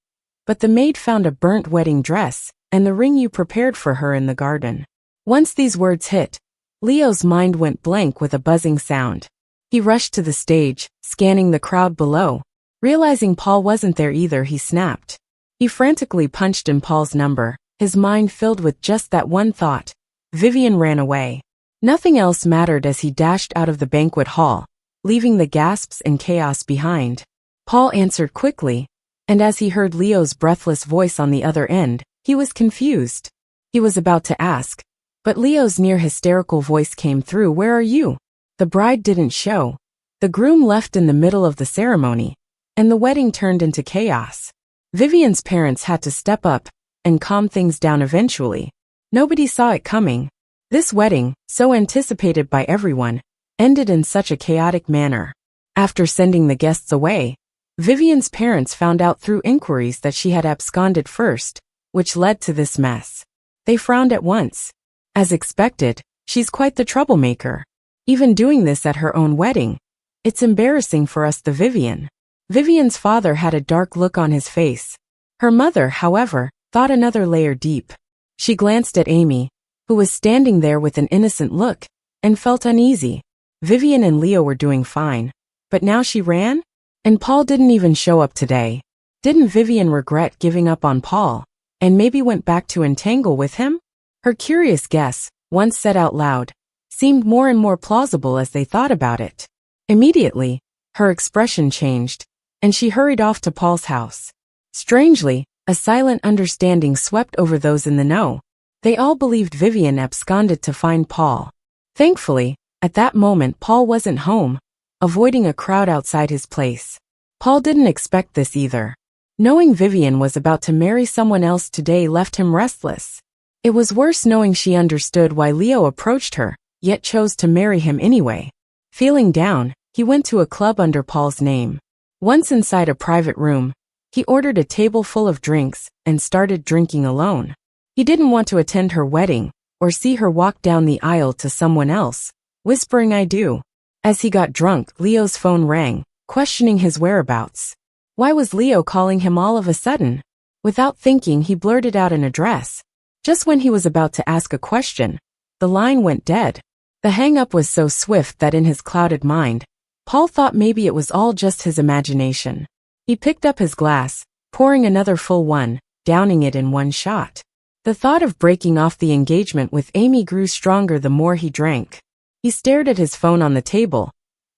but the maid found a burnt wedding dress and the ring you prepared for her in the garden. Once these words hit, Leo's mind went blank with a buzzing sound. He rushed to the stage, scanning the crowd below. Realizing Paul wasn't there either, he snapped. He frantically punched in Paul's number, his mind filled with just that one thought. Vivien ran away. Nothing else mattered as he dashed out of the banquet hall, leaving the gasps and chaos behind. Paul answered quickly, and as he heard Leo's breathless voice on the other end, he was confused. He was about to ask, but Leo's near-hysterical voice came through, Where are you? The bride didn't show. The groom left in the middle of the ceremony, and the wedding turned into chaos. Vivien's parents had to step up and calm things down eventually. Nobody saw it coming. This wedding, so anticipated by everyone, ended in such a chaotic manner. After sending the guests away, Vivien's parents found out through inquiries that she had absconded first, which led to this mess. They frowned at once. As expected, she's quite the troublemaker. Even doing this at her own wedding. It's embarrassing for us, the Vivien. Vivien's father had a dark look on his face. Her mother, however, thought another layer deep. She glanced at Amy, who was standing there with an innocent look, and felt uneasy. Vivien and Leo were doing fine, but now she ran? And Paul didn't even show up today. Didn't Vivien regret giving up on Paul, and maybe went back to entangle with him? Her curious guess, once said out loud, seemed more and more plausible as they thought about it. Immediately, her expression changed, and she hurried off to Paul's house. Strangely, a silent understanding swept over those in the know. They all believed Vivien absconded to find Paul. Thankfully, at that moment Paul wasn't home, avoiding a crowd outside his place. Paul didn't expect this either. Knowing Vivien was about to marry someone else today left him restless. It was worse knowing she understood why Leo approached her, yet chose to marry him anyway. Feeling down, he went to a club under Paul's name. Once inside a private room, he ordered a table full of drinks and started drinking alone. He didn't want to attend her wedding or see her walk down the aisle to someone else, whispering "I do." As he got drunk, Leo's phone rang, questioning his whereabouts. Why was Leo calling him all of a sudden? Without thinking, he blurted out an address. Just when he was about to ask a question, the line went dead. The hang-up was so swift that in his clouded mind, Paul thought maybe it was all just his imagination. He picked up his glass, pouring another full one, downing it in one shot. The thought of breaking off the engagement with Amy grew stronger the more he drank. He stared at his phone on the table,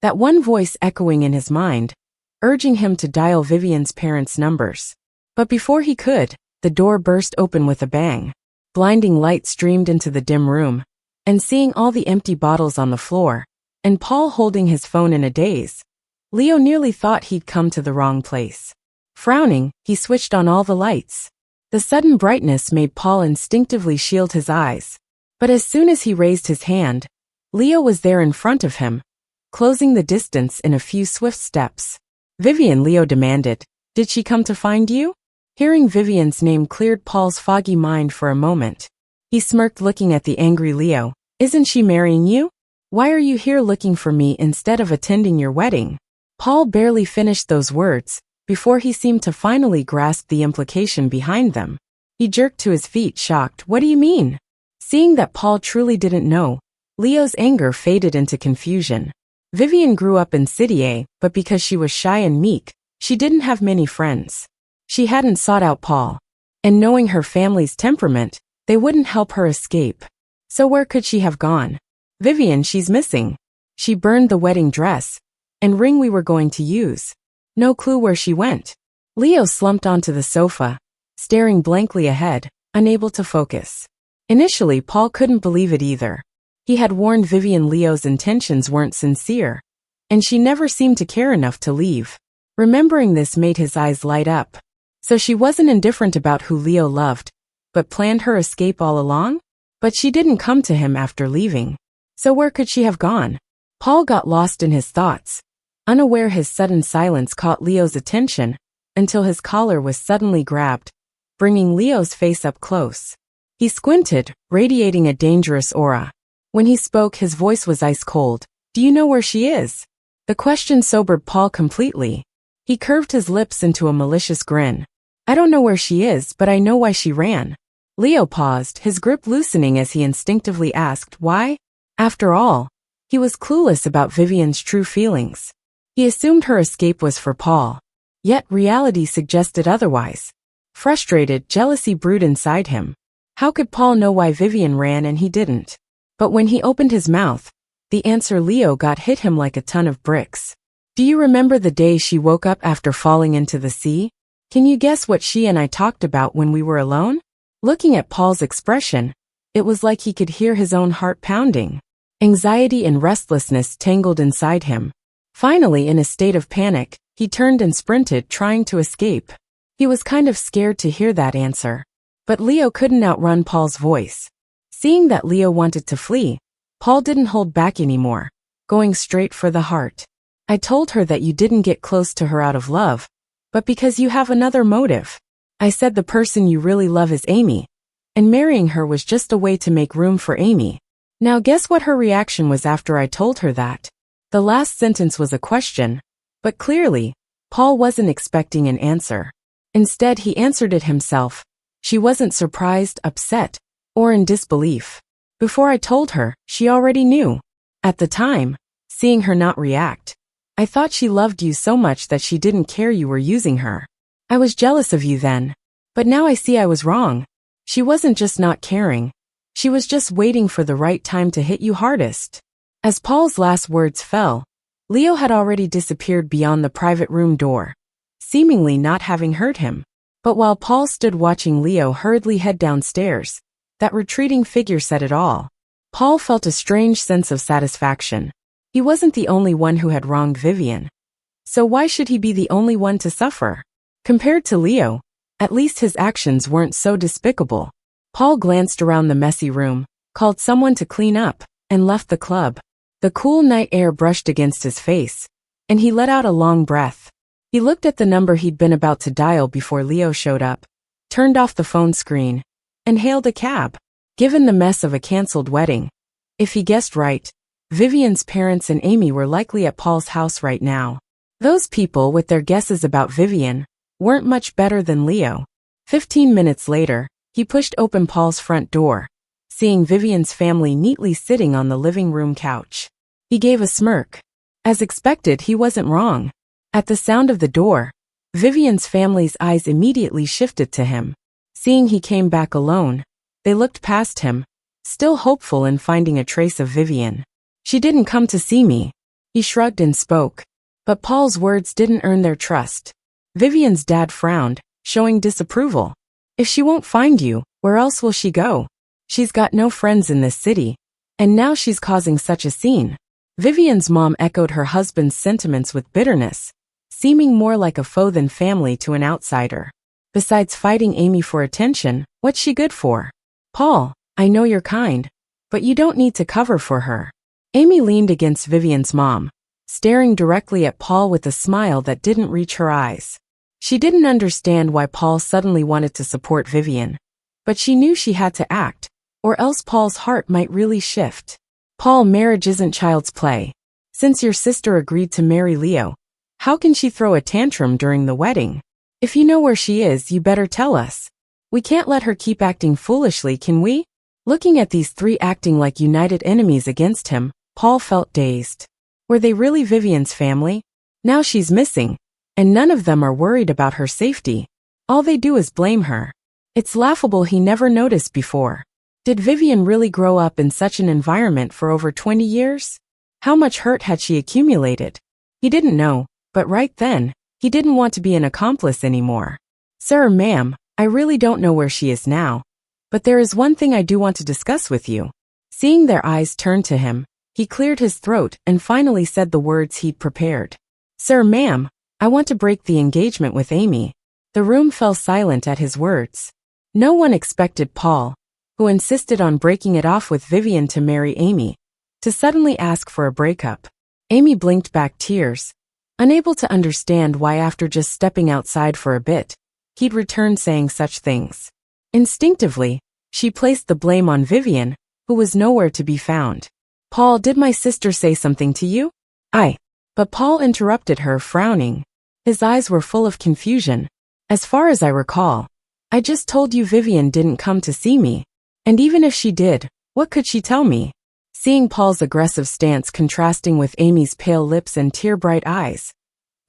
that one voice echoing in his mind, urging him to dial Vivien's parents' numbers. But before he could, the door burst open with a bang. Blinding light streamed into the dim room, and seeing all the empty bottles on the floor, and Paul holding his phone in a daze, Leo nearly thought he'd come to the wrong place. Frowning, he switched on all the lights. The sudden brightness made Paul instinctively shield his eyes. But as soon as he raised his hand, Leo was there in front of him, closing the distance in a few swift steps. "Vivien," Leo demanded, "did she come to find you?" Hearing Vivien's name cleared Paul's foggy mind for a moment. He smirked, looking at the angry Leo. "Isn't she marrying you? Why are you here looking for me instead of attending your wedding?" Paul barely finished those words before he seemed to finally grasp the implication behind them. He jerked to his feet, shocked. "What do you mean?" Seeing that Paul truly didn't know, Leo's anger faded into confusion. Vivien grew up in City A, but because she was shy and meek, she didn't have many friends. She hadn't sought out Paul, and knowing her family's temperament, they wouldn't help her escape. So where could she have gone? "Vivien, she's missing. She burned the wedding dress and ring we were going to use. No clue where she went." Leo slumped onto the sofa, staring blankly ahead, unable to focus. Initially, Paul couldn't believe it either. He had warned Vivien Leo's intentions weren't sincere, and she never seemed to care enough to leave. Remembering this made his eyes light up. So she wasn't indifferent about who Leo loved, but planned her escape all along? But she didn't come to him after leaving. So where could she have gone? Paul got lost in his thoughts, unaware his sudden silence caught Leo's attention, until his collar was suddenly grabbed, bringing Leo's face up close. He squinted, radiating a dangerous aura. When he spoke, his voice was ice cold. "Do you know where she is?" The question sobered Paul completely. He curved his lips into a malicious grin. "I don't know where she is, but I know why she ran." Leo paused, his grip loosening as he instinctively asked, "Why?" After all, he was clueless about Vivien's true feelings. He assumed her escape was for Paul. Yet reality suggested otherwise. Frustrated, jealousy brewed inside him. How could Paul know why Vivien ran and he didn't? But when he opened his mouth, the answer Leo got hit him like a ton of bricks. "Do you remember the day she woke up after falling into the sea? Can you guess what she and I talked about when we were alone?" Looking at Paul's expression, it was like he could hear his own heart pounding. Anxiety and restlessness tangled inside him. Finally, in a state of panic, he turned and sprinted, trying to escape. He was kind of scared to hear that answer. But Leo couldn't outrun Paul's voice. Seeing that Leo wanted to flee, Paul didn't hold back anymore, going straight for the heart. "I told her that you didn't get close to her out of love, but because you have another motive. I said the person you really love is Amy, and marrying her was just a way to make room for Amy." Now guess what her reaction was after I told her that? The last sentence was a question, but clearly, Paul wasn't expecting an answer. Instead, he answered it himself. She wasn't surprised, upset, or in disbelief. Before I told her, she already knew. At the time, seeing her not react, I thought she loved you so much that she didn't care you were using her. I was jealous of you then. But now I see I was wrong. She wasn't just not caring. She was just waiting for the right time to hit you hardest. As Paul's last words fell, Leo had already disappeared beyond the private room door, seemingly not having heard him. But while Paul stood watching Leo hurriedly head downstairs, that retreating figure said it all. Paul felt a strange sense of satisfaction. He wasn't the only one who had wronged Vivien. So why should he be the only one to suffer? Compared to Leo, at least his actions weren't so despicable. Paul glanced around the messy room, called someone to clean up, and left the club. The cool night air brushed against his face, and he let out a long breath. He looked at the number he'd been about to dial before Leo showed up, turned off the phone screen, and hailed a cab. Given the mess of a cancelled wedding, if he guessed right, Vivien's parents and Amy were likely at Paul's house right now. Those people, with their guesses about Vivien, weren't much better than Leo. 15 minutes later, he pushed open Paul's front door, seeing Vivien's family neatly sitting on the living room couch. He gave a smirk. As expected, he wasn't wrong. At the sound of the door, Vivien's family's eyes immediately shifted to him. Seeing he came back alone, they looked past him, still hopeful in finding a trace of Vivien. She didn't come to see me. He shrugged and spoke. But Paul's words didn't earn their trust. Vivien's dad frowned, showing disapproval. If she won't find you, where else will she go? She's got no friends in this city, and now she's causing such a scene. Vivien's mom echoed her husband's sentiments with bitterness, seeming more like a foe than family to an outsider. Besides fighting Amy for attention, what's she good for? Paul, I know you're kind, but you don't need to cover for her. Amy leaned against Vivien's mom, staring directly at Paul with a smile that didn't reach her eyes. She didn't understand why Paul suddenly wanted to support Vivien, but she knew she had to act, or else Paul's heart might really shift. Paul, marriage isn't child's play. Since your sister agreed to marry Leo, how can she throw a tantrum during the wedding? If you know where she is, you better tell us. We can't let her keep acting foolishly, can we? Looking at these three acting like united enemies against him, Paul felt dazed. Were they really Vivien's family? Now she's missing, and none of them are worried about her safety. All they do is blame her. It's laughable he never noticed before. Did Vivien really grow up in such an environment for over 20 years? How much hurt had she accumulated? He didn't know, but right then, he didn't want to be an accomplice anymore. Sir, ma'am, I really don't know where she is now, but there is one thing I do want to discuss with you. Seeing their eyes turn to him, he cleared his throat and finally said the words he'd prepared. Sir, ma'am, I want to break the engagement with Amy. The room fell silent at his words. No one expected Paul, who insisted on breaking it off with Vivien to marry Amy, to suddenly ask for a breakup. Amy blinked back tears, unable to understand why after just stepping outside for a bit, he'd return saying such things. Instinctively, she placed the blame on Vivien, who was nowhere to be found. Paul, did my sister say something to you? But Paul interrupted her, frowning. His eyes were full of confusion. As far as I recall, I just told you Vivien didn't come to see me. And even if she did, what could she tell me? Seeing Paul's aggressive stance contrasting with Amy's pale lips and tear-bright eyes,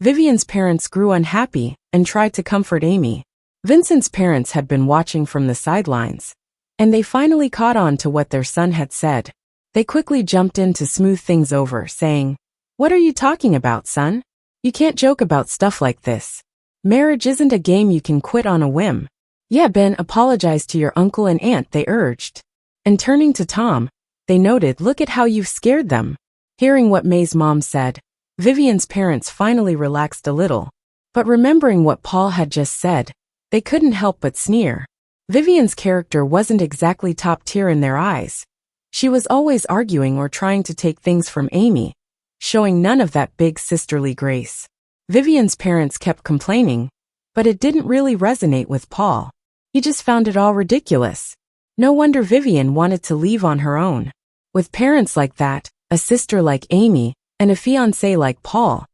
Vivien's parents grew unhappy and tried to comfort Amy. Vincent's parents had been watching from the sidelines, and they finally caught on to what their son had said. They quickly jumped in to smooth things over, saying, "What are you talking about, son? You can't joke about stuff like this. Marriage isn't a game you can quit on a whim." "Yeah, Ben, apologize to your uncle and aunt," they urged. And turning to Tom, they noted, "Look at how you've scared them." Hearing what May's mom said, Vivien's parents finally relaxed a little. But remembering what Paul had just said, they couldn't help but sneer. Vivien's character wasn't exactly top tier in their eyes. She was always arguing or trying to take things from Amy, showing none of that big sisterly grace. Vivien's parents kept complaining, but it didn't really resonate with Paul. He just found it all ridiculous. No wonder Vivien wanted to leave on her own. With parents like that, a sister like Amy, and a fiancé like Paul,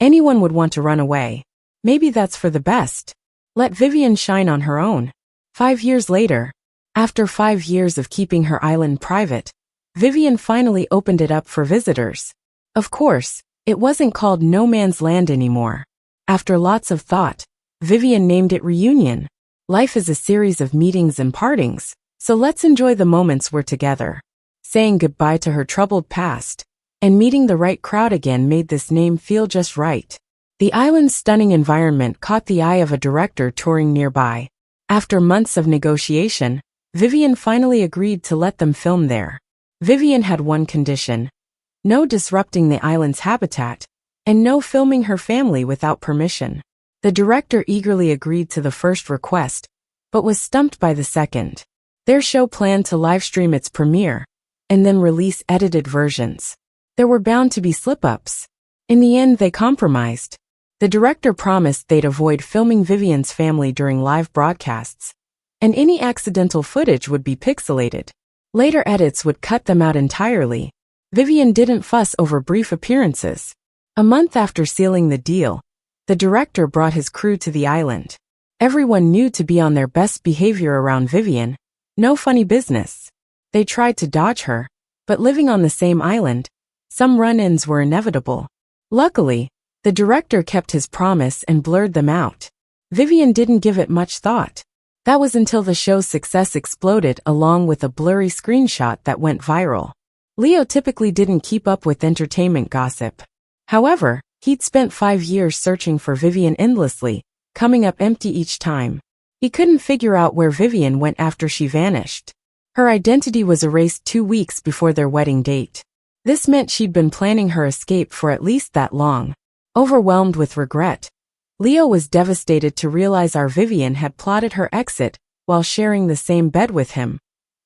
anyone would want to run away. Maybe that's for the best. Let Vivien shine on her own. 5 years later, After 5 years of keeping her island private, Vivien finally opened it up for visitors. Of course, it wasn't called No Man's Land anymore. After lots of thought, Vivien named it Reunion. Life is a series of meetings and partings, so let's enjoy the moments we're together. Saying goodbye to her troubled past and meeting the right crowd again made this name feel just right. The island's stunning environment caught the eye of a director touring nearby. After months of negotiation, Vivien finally agreed to let them film there. Vivien had one condition: no disrupting the island's habitat, and no filming her family without permission. The director eagerly agreed to the first request, but was stumped by the second. Their show planned to livestream its premiere, and then release edited versions. There were bound to be slip-ups. In the end, they compromised. The director promised they'd avoid filming Vivien's family during live broadcasts, and any accidental footage would be pixelated. Later edits would cut them out entirely. Vivien didn't fuss over brief appearances. A month after sealing the deal, the director brought his crew to the island. Everyone knew to be on their best behavior around Vivien. No funny business. They tried to dodge her, but living on the same island, some run-ins were inevitable. Luckily, the director kept his promise and blurred them out. Vivien didn't give it much thought. That was until the show's success exploded along with a blurry screenshot that went viral. Leo typically didn't keep up with entertainment gossip. However, he'd spent 5 years searching for Vivien endlessly, coming up empty each time. He couldn't figure out where Vivien went after she vanished. Her identity was erased 2 weeks before their wedding date. This meant she'd been planning her escape for at least that long. Overwhelmed with regret, Leo was devastated to realize our Vivien had plotted her exit while sharing the same bed with him.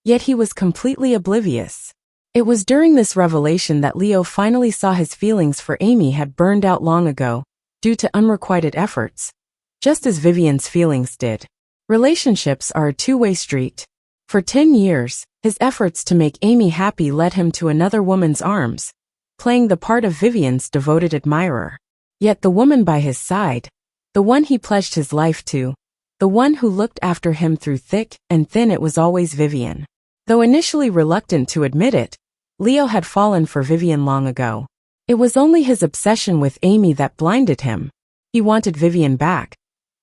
Yet he was completely oblivious. It was during this revelation that Leo finally saw his feelings for Amy had burned out long ago, due to unrequited efforts, just as Vivien's feelings did. Relationships are a two-way street. For 10 years, his efforts to make Amy happy led him to another woman's arms, playing the part of Vivien's devoted admirer. Yet the woman by his side, the one he pledged his life to, the one who looked after him through thick and thin, it was always Vivien. Though initially reluctant to admit it, Leo had fallen for Vivien long ago. It was only his obsession with Amy that blinded him. He wanted Vivien back,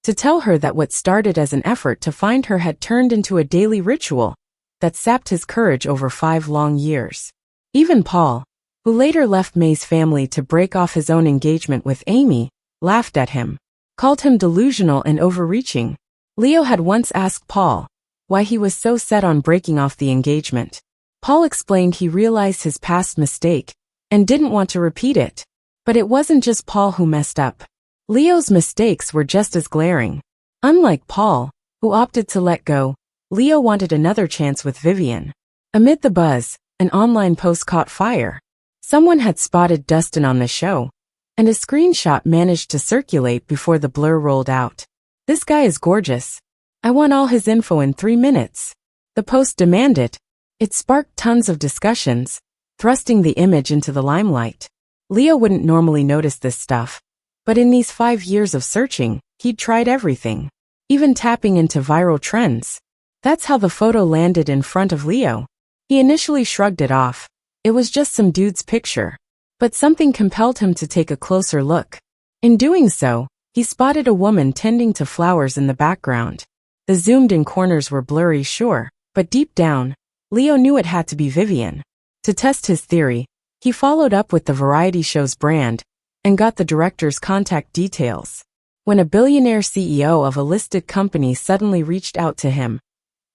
to tell her that what started as an effort to find her had turned into a daily ritual that sapped his courage over 5 long years. Even Paul, who later left May's family to break off his own engagement with Amy, laughed at him, called him delusional and overreaching. Leo had once asked Paul why he was so set on breaking off the engagement. Paul explained he realized his past mistake and didn't want to repeat it. But it wasn't just Paul who messed up. Leo's mistakes were just as glaring. Unlike Paul, who opted to let go, Leo wanted another chance with Vivien. Amid the buzz, an online post caught fire. Someone had spotted Dustin on the show, and a screenshot managed to circulate before the blur rolled out. "This guy is gorgeous. I want all his info in 3 minutes." The post demanded. It sparked tons of discussions, thrusting the image into the limelight. Leo wouldn't normally notice this stuff, but in these 5 years of searching, he'd tried everything, even tapping into viral trends. That's how the photo landed in front of Leo. He initially shrugged it off. It was just some dude's picture. But something compelled him to take a closer look. In doing so, he spotted a woman tending to flowers in the background. The zoomed-in corners were blurry, sure, but deep down, Leo knew it had to be Vivien. To test his theory, he followed up with the variety show's brand and got the director's contact details. When a billionaire CEO of a listed company suddenly reached out to him,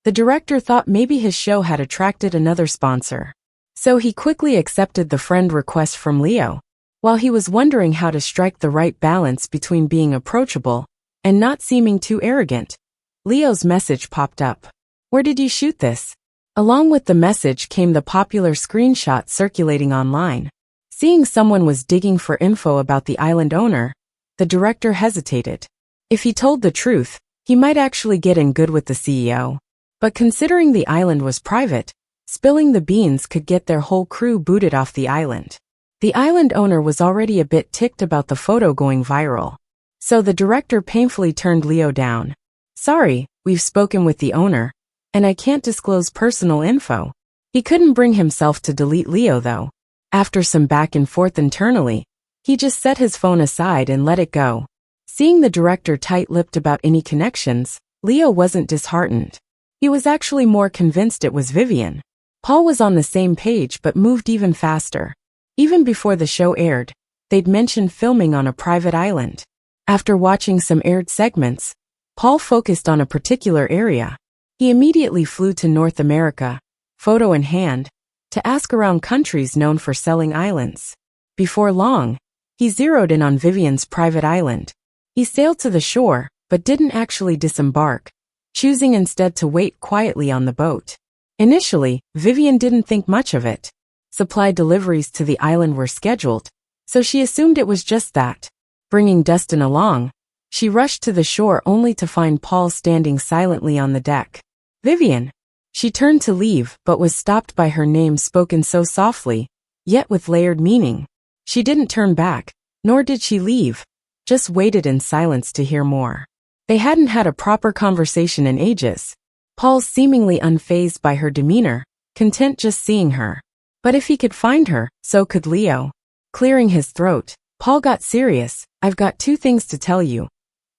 the director thought maybe his show had attracted another sponsor. So he quickly accepted the friend request from Leo. While he was wondering how to strike the right balance between being approachable and not seeming too arrogant, Leo's message popped up. "Where did you shoot this?" Along with the message came the popular screenshot circulating online. Seeing someone was digging for info about the island owner, the director hesitated. If he told the truth, he might actually get in good with the CEO. But considering the island was private, spilling the beans could get their whole crew booted off the island. The island owner was already a bit ticked about the photo going viral. So the director painfully turned Leo down. "Sorry, we've spoken with the owner. and I can't disclose personal info. He couldn't bring himself to delete Leo though. After some back and forth internally, he just set his phone aside and let it go. Seeing the director tight-lipped about any connections, Leo wasn't disheartened. He was actually more convinced it was Vivien. Paul was on the same page but moved even faster. Even before the show aired, they'd mentioned filming on a private island. After watching some aired segments, Paul focused on a particular area. He immediately flew to North America, photo in hand, to ask around countries known for selling islands. Before long, he zeroed in on Vivien's private island. He sailed to the shore, but didn't actually disembark, choosing instead to wait quietly on the boat. Initially, Vivien didn't think much of it. Supply deliveries to the island were scheduled, so she assumed it was just that. Bringing Dustin along, she rushed to the shore only to find Paul standing silently on the deck. Vivien. She turned to leave but was stopped by her name spoken so softly, yet with layered meaning. She didn't turn back, nor did she leave, just waited in silence to hear more. They hadn't had a proper conversation in ages. Paul seemingly unfazed by her demeanor, content just seeing her. But if he could find her, so could Leo. Clearing his throat, Paul got serious. I've got 2 things to tell you.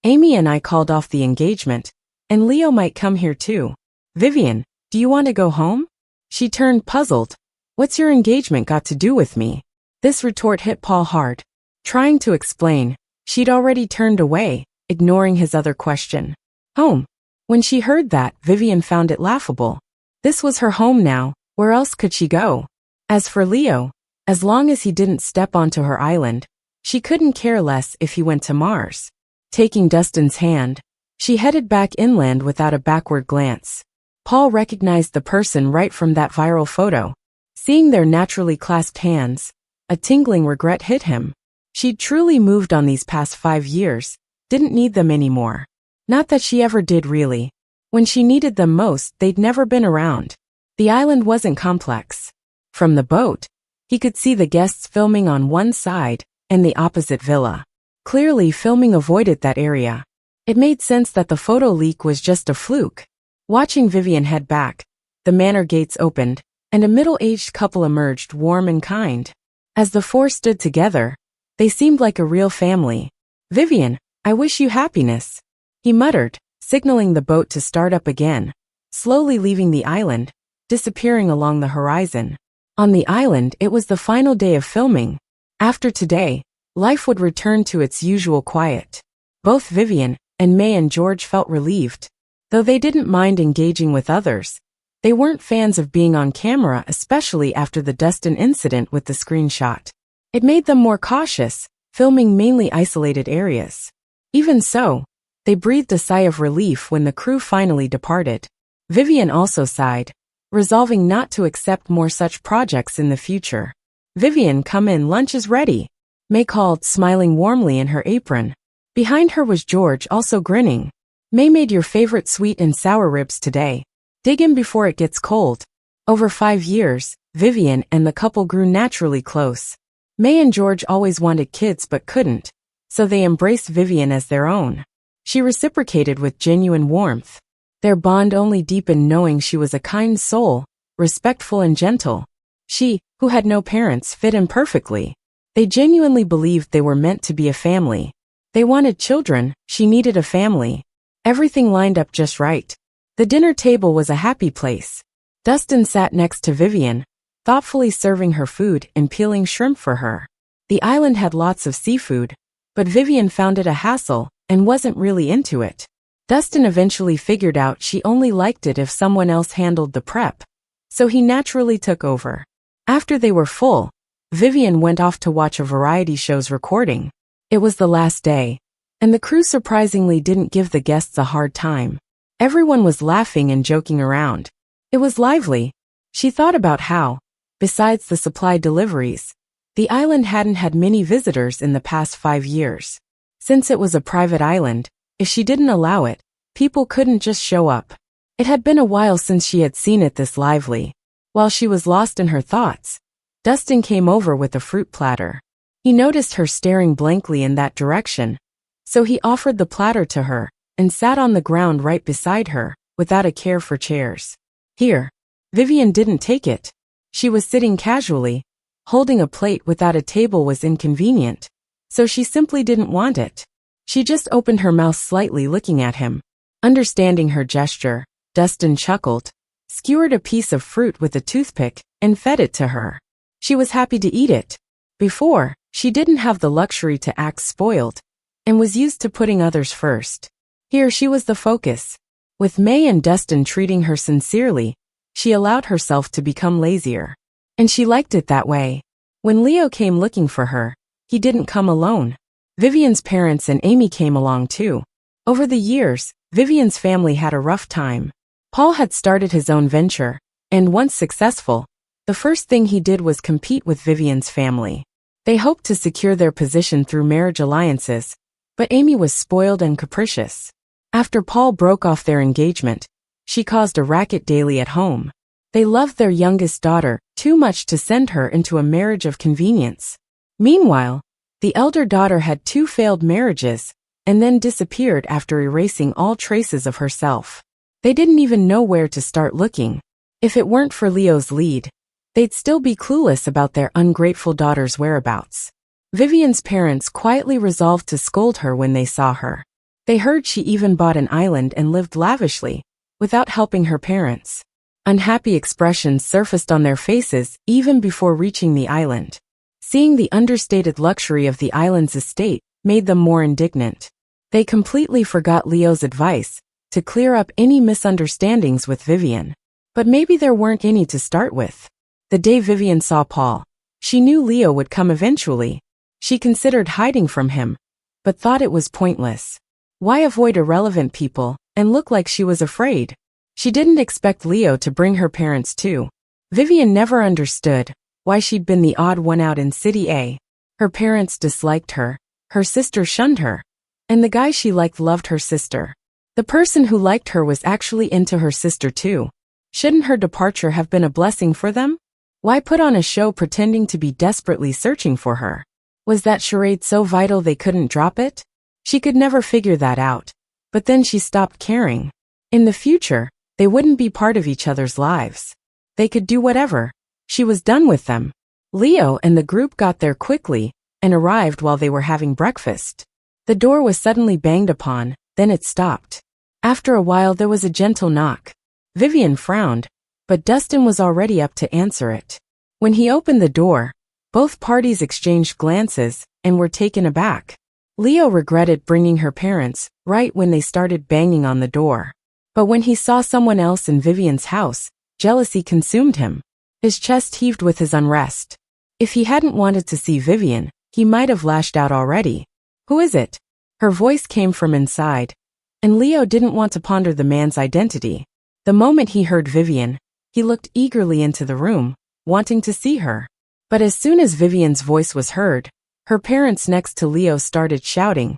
Amy and I called off the engagement, and Leo might come here too. Vivien, do you want to go home? She turned puzzled. What's your engagement got to do with me? This retort hit Paul hard. Trying to explain, she'd already turned away, ignoring his other question. Home. When she heard that, Vivien found it laughable. This was her home now, where else could she go? As for Leo, as long as he didn't step onto her island, she couldn't care less if he went to Mars. Taking Dustin's hand, she headed back inland without a backward glance. Paul recognized the person right from that viral photo. Seeing their naturally clasped hands, a tingling regret hit him. She'd truly moved on these past 5 years, didn't need them anymore. Not that she ever did really. When she needed them most, they'd never been around. The island wasn't complex. From the boat, he could see the guests filming on one side and the opposite villa. Clearly, filming avoided that area. It made sense that the photo leak was just a fluke. Watching Vivien head back, the manor gates opened, and a middle-aged couple emerged, warm and kind. As the 4 stood together, they seemed like a real family. Vivien, I wish you happiness, he muttered, signaling the boat to start up again, slowly leaving the island, disappearing along the horizon. On the island, it was the final day of filming. After today, life would return to its usual quiet. Both Vivien and May and George felt relieved. Though they didn't mind engaging with others, they weren't fans of being on camera, especially after the Dustin incident with the screenshot. It made them more cautious, filming mainly isolated areas. Even so, they breathed a sigh of relief when the crew finally departed. Vivien also sighed, resolving not to accept more such projects in the future. Vivien, come in, lunch is ready, May called, smiling warmly in her apron. Behind her was George, also grinning. May made your favorite sweet and sour ribs today. Dig in before it gets cold. Over 5 years, Vivien and the couple grew naturally close. May and George always wanted kids but couldn't, so they embraced Vivien as their own. She reciprocated with genuine warmth. Their bond only deepened knowing she was a kind soul, respectful and gentle. She, who had no parents, fit in perfectly. They genuinely believed they were meant to be a family. They wanted children, she needed a family. Everything lined up just right. The dinner table was a happy place. Dustin sat next to Vivien, thoughtfully serving her food and peeling shrimp for her. The island had lots of seafood, but Vivien found it a hassle and wasn't really into it. Dustin eventually figured out she only liked it if someone else handled the prep, so he naturally took over. After they were full, Vivien went off to watch a variety show's recording. It was the last day, and the crew surprisingly didn't give the guests a hard time. Everyone was laughing and joking around. It was lively. She thought about how, besides the supply deliveries, the island hadn't had many visitors in the past 5 years. Since it was a private island, if she didn't allow it, people couldn't just show up. It had been a while since she had seen it this lively. While she was lost in her thoughts, Dustin came over with a fruit platter. He noticed her staring blankly in that direction, so he offered the platter to her and sat on the ground right beside her, without a care for chairs. Here. Vivien didn't take it. She was sitting casually. Holding a plate without a table was inconvenient, so she simply didn't want it. She just opened her mouth slightly, looking at him. Understanding her gesture, Dustin chuckled, skewered a piece of fruit with a toothpick, and fed it to her. She was happy to eat it. Before, she didn't have the luxury to act spoiled, and was used to putting others first. Here she was the focus. With May and Dustin treating her sincerely, she allowed herself to become lazier. And she liked it that way. When Leo came looking for her, he didn't come alone. Vivien's parents and Amy came along too. Over the years, Vivien's family had a rough time. Paul had started his own venture, and once successful, the first thing he did was compete with Vivien's family. They hoped to secure their position through marriage alliances, but Amy was spoiled and capricious. After Paul broke off their engagement, she caused a racket daily at home. They loved their youngest daughter too much to send her into a marriage of convenience. Meanwhile, the elder daughter had 2 failed marriages and then disappeared after erasing all traces of herself. They didn't even know where to start looking. If it weren't for Leo's lead, they'd still be clueless about their ungrateful daughter's whereabouts. Vivien's parents quietly resolved to scold her when they saw her. They heard she even bought an island and lived lavishly, without helping her parents. Unhappy expressions surfaced on their faces even before reaching the island. Seeing the understated luxury of the island's estate made them more indignant. They completely forgot Leo's advice to clear up any misunderstandings with Vivien. But maybe there weren't any to start with. The day Vivien saw Paul, she knew Leo would come eventually. She considered hiding from him, but thought it was pointless. Why avoid irrelevant people and look like she was afraid? She didn't expect Leo to bring her parents too. Vivien never understood why she'd been the odd one out in City A. Her parents disliked her, her sister shunned her, and the guy she liked loved her sister. The person who liked her was actually into her sister too. Shouldn't her departure have been a blessing for them? Why put on a show pretending to be desperately searching for her? Was that charade so vital they couldn't drop it? She could never figure that out. But then she stopped caring. In the future, they wouldn't be part of each other's lives. They could do whatever. She was done with them. Leo and the group got there quickly and arrived while they were having breakfast. The door was suddenly banged upon, then it stopped. After a while there was a gentle knock. Vivien frowned, but Dustin was already up to answer it. When he opened the door, both parties exchanged glances and were taken aback. Leo regretted bringing her parents right when they started banging on the door. But when he saw someone else in Vivien's house, jealousy consumed him. His chest heaved with his unrest. If he hadn't wanted to see Vivien, he might have lashed out already. "Who is it?" Her voice came from inside, and Leo didn't want to ponder the man's identity. The moment he heard Vivien, he looked eagerly into the room, wanting to see her. But as soon as Vivien's voice was heard, her parents next to Leo started shouting,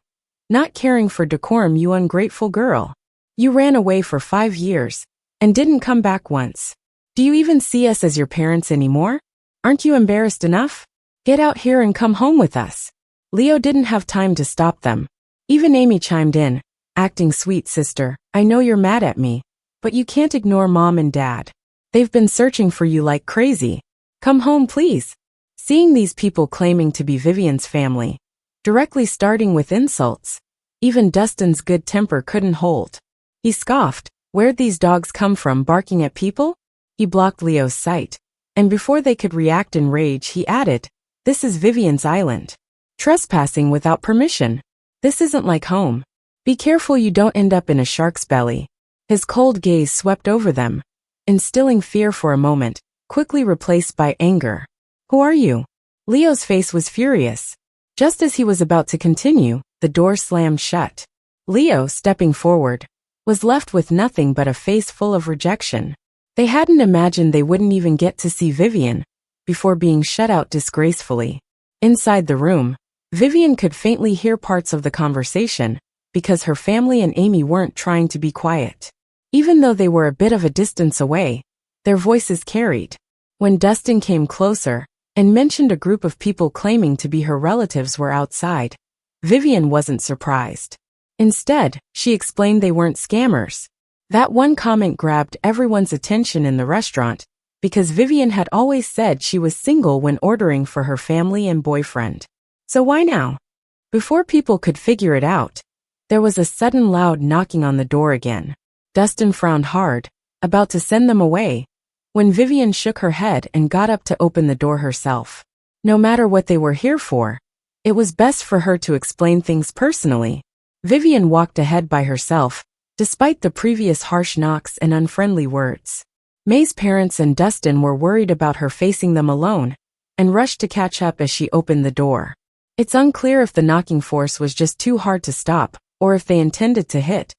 "Not caring for decorum, you ungrateful girl. You ran away for 5 years, and didn't come back once. Do you even see us as your parents anymore? Aren't you embarrassed enough? Get out here and come home with us." Leo didn't have time to stop them. Even Amy chimed in, acting sweet. "Sister, I know you're mad at me, but you can't ignore Mom and Dad. They've been searching for you like crazy. Come home, please." Seeing these people claiming to be Vivien's family, directly starting with insults, even Dustin's good temper couldn't hold. He scoffed, "Where'd these dogs come from barking at people?" He blocked Leo's sight, and before they could react in rage he added, "This is Vivien's island. Trespassing without permission. This isn't like home. Be careful you don't end up in a shark's belly." His cold gaze swept over them, instilling fear for a moment, quickly replaced by anger. "Who are you?" Leo's face was furious. Just as he was about to continue, the door slammed shut. Leo, stepping forward, was left with nothing but a face full of rejection. They hadn't imagined they wouldn't even get to see Vivien before being shut out disgracefully. Inside the room, Vivien could faintly hear parts of the conversation because her family and Amy weren't trying to be quiet. Even though they were a bit of a distance away, their voices carried. When Dustin came closer and mentioned a group of people claiming to be her relatives were outside, Vivien wasn't surprised. Instead, she explained they weren't scammers. That one comment grabbed everyone's attention in the restaurant, because Vivien had always said she was single when ordering for her family and boyfriend. So why now? Before people could figure it out, there was a sudden loud knocking on the door again. Dustin frowned hard, about to send them away, when Vivien shook her head and got up to open the door herself. No matter what they were here for, it was best for her to explain things personally. Vivien walked ahead by herself, despite the previous harsh knocks and unfriendly words. May's parents and Dustin were worried about her facing them alone, and rushed to catch up as she opened the door. It's unclear if the knocking force was just too hard to stop, or if they intended to hit.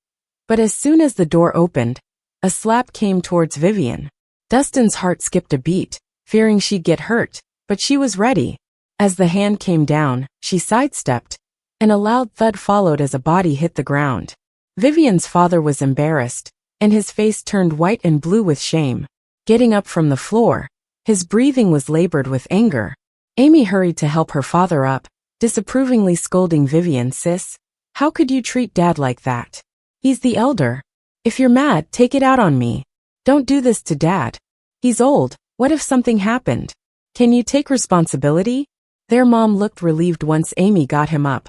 But as soon as the door opened, a slap came towards Vivien. Dustin's heart skipped a beat, fearing she'd get hurt, but she was ready. As the hand came down, she sidestepped, and a loud thud followed as a body hit the ground. Vivien's father was embarrassed, and his face turned white and blue with shame. Getting up from the floor, his breathing was labored with anger. Amy hurried to help her father up, disapprovingly scolding Vivien. "Sis, how could you treat Dad like that? He's the elder. If you're mad, take it out on me. Don't do this to Dad. He's old. What if something happened? Can you take responsibility?" Their mom looked relieved once Amy got him up,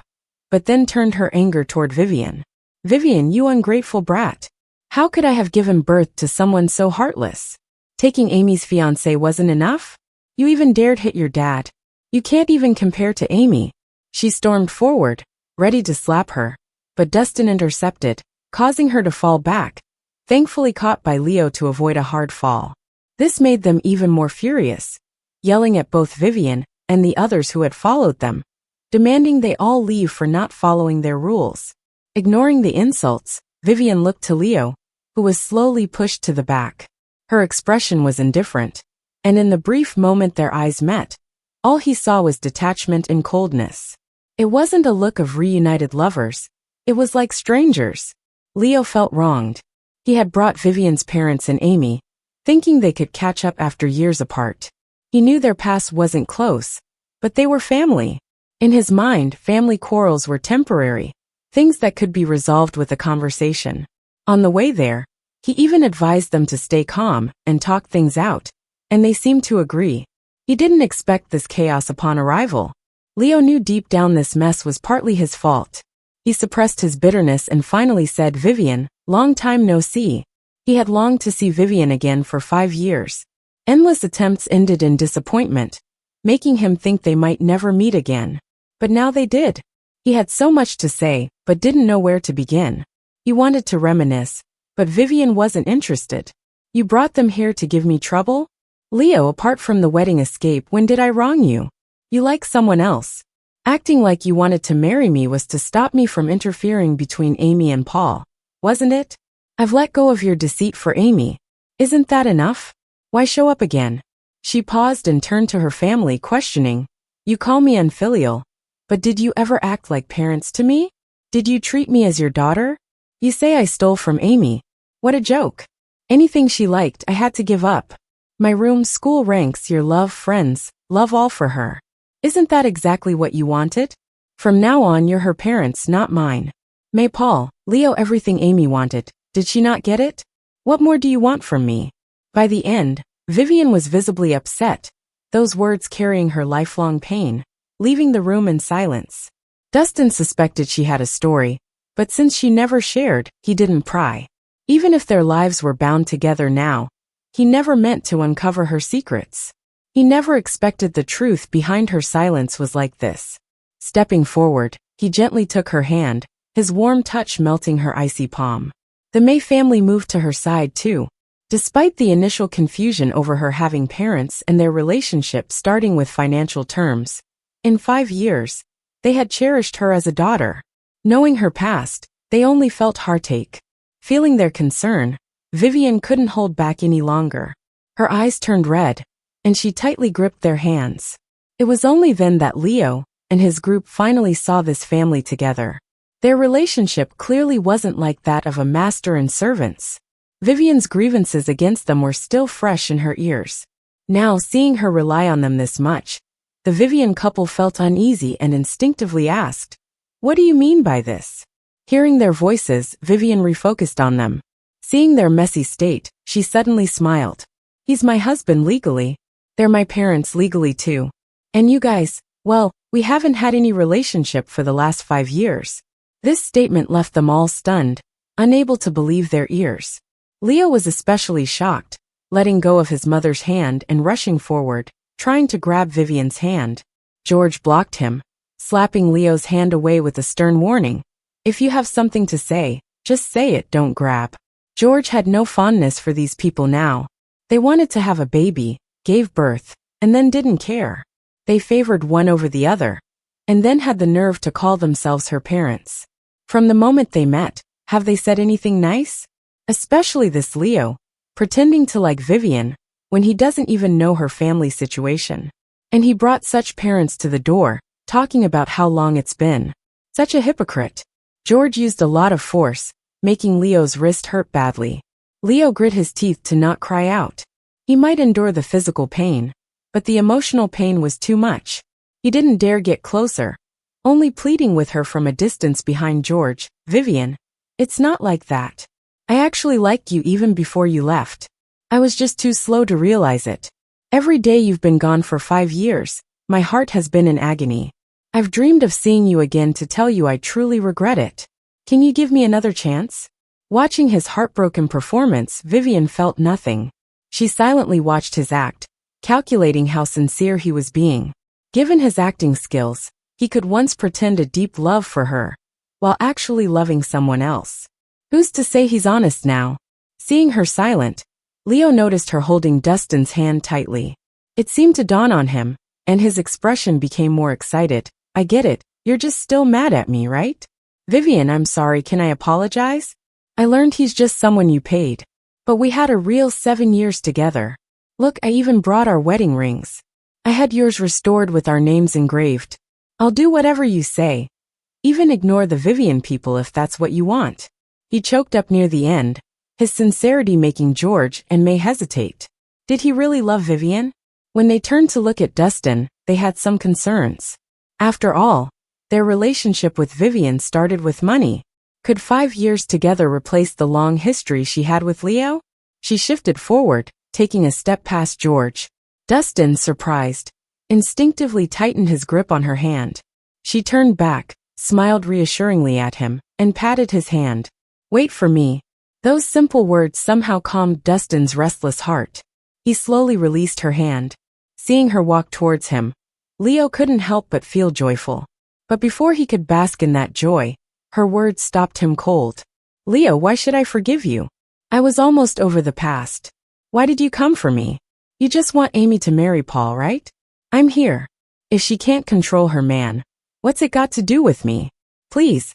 but then turned her anger toward Vivien. "Vivien, you ungrateful brat. How could I have given birth to someone so heartless? Taking Amy's fiancé wasn't enough? You even dared hit your dad. You can't even compare to Amy." She stormed forward, ready to slap her, but Dustin intercepted, causing her to fall back, thankfully caught by Leo to avoid a hard fall. This made them even more furious, yelling at both Vivien and the others who had followed them, demanding they all leave for not following their rules. Ignoring the insults, Vivien looked to Leo, who was slowly pushed to the back. Her expression was indifferent, and in the brief moment their eyes met, all he saw was detachment and coldness. It wasn't a look of reunited lovers, it was like strangers. Leo felt wronged. He had brought Vivien's parents and Amy, thinking they could catch up after years apart. He knew their past wasn't close, but they were family. In his mind, family quarrels were temporary, things that could be resolved with a conversation. On the way there, he even advised them to stay calm and talk things out, and they seemed to agree. He didn't expect this chaos upon arrival. Leo knew deep down this mess was partly his fault. He suppressed his bitterness and finally said, "Vivien, long time no see." He had longed to see Vivien again for 5 years. Endless attempts ended in disappointment, making him think they might never meet again. But now they did. He had so much to say, but didn't know where to begin. He wanted to reminisce, but Vivien wasn't interested. "You brought them here to give me trouble? Leo, apart from the wedding escape, when did I wrong you? You like someone else. Acting like you wanted to marry me was to stop me from interfering between Amy and Paul, wasn't it? I've let go of your deceit for Amy. Isn't that enough? Why show up again?" She paused and turned to her family, questioning, "You call me unfilial, but did you ever act like parents to me? Did you treat me as your daughter? You say I stole from Amy. What a joke. Anything she liked, I had to give up. My room, school, ranks, your love, friends, love all for her. Isn't that exactly what you wanted? From now on, you're her parents, not mine. May, Paul, Leo, everything Amy wanted. Did she not get it? What more do you want from me?" By the end, Vivien was visibly upset, those words carrying her lifelong pain, leaving the room in silence. Dustin suspected she had a story, but since she never shared, he didn't pry. Even if their lives were bound together now, he never meant to uncover her secrets. He never expected the truth behind her silence was like this. Stepping forward, he gently took her hand, his warm touch melting her icy palm. The May family moved to her side too, despite the initial confusion over her having parents and their relationship starting with financial terms. In 5 years, they had cherished her as a daughter. Knowing her past, they only felt heartache. Feeling their concern, Vivien couldn't hold back any longer. Her eyes turned red, and she tightly gripped their hands. It was only then that Leo and his group finally saw this family together. Their relationship clearly wasn't like that of a master and servants. Vivien's grievances against them were still fresh in her ears. Now, seeing her rely on them this much, the Vivien couple felt uneasy and instinctively asked, "What do you mean by this?" Hearing their voices, Vivien refocused on them. Seeing their messy state, she suddenly smiled. He's my husband legally. They're my parents legally too. And you guys, well, we haven't had any relationship for the last 5 years. This statement left them all stunned, unable to believe their ears. Leo was especially shocked, letting go of his mother's hand and rushing forward, trying to grab Vivien's hand. George blocked him, slapping Leo's hand away with a stern warning. If you have something to say, just say it, don't grab. George had no fondness for these people now. They wanted to have a baby, gave birth, and then didn't care. They favored one over the other, and then had the nerve to call themselves her parents. From the moment they met, have they said anything nice? Especially this Leo, pretending to like Vivien, when he doesn't even know her family situation. And he brought such parents to the door, talking about how long it's been. Such a hypocrite. George used a lot of force, making Leo's wrist hurt badly. Leo grit his teeth to not cry out. He might endure the physical pain, but the emotional pain was too much. He didn't dare get closer, only pleading with her from a distance behind George. Vivien, it's not like that. I actually liked you even before you left. I was just too slow to realize it. Every day you've been gone for 5 years, my heart has been in agony. I've dreamed of seeing you again to tell you I truly regret it. Can you give me another chance? Watching his heartbroken performance, Vivien felt nothing. She silently watched his act, calculating how sincere he was being. Given his acting skills, he could once pretend a deep love for her, while actually loving someone else. Who's to say he's honest now? Seeing her silent, Leo noticed her holding Dustin's hand tightly. It seemed to dawn on him, and his expression became more excited. I get it, you're just still mad at me, right? Vivien, I'm sorry, can I apologize? I learned he's just someone you paid. But we had a real 7 years together. Look, I even brought our wedding rings. I had yours restored with our names engraved. I'll do whatever you say. Even ignore the Vivien people if that's what you want. He choked up near the end, his sincerity making George and May hesitate. Did he really love Vivien? When they turned to look at Dustin, they had some concerns. After all, their relationship with Vivien started with money. Could 5 years together replace the long history she had with Leo? She shifted forward, taking a step past George. Dustin, surprised, instinctively tightened his grip on her hand. She turned back, smiled reassuringly at him, and patted his hand. Wait for me. Those simple words somehow calmed Dustin's restless heart. He slowly released her hand. Seeing her walk towards him, Leo couldn't help but feel joyful. But before he could bask in that joy, her words stopped him cold. Leo, why should I forgive you? I was almost over the past. Why did you come for me? You just want Amy to marry Paul, right? I'm here. If she can't control her man, what's it got to do with me? Please.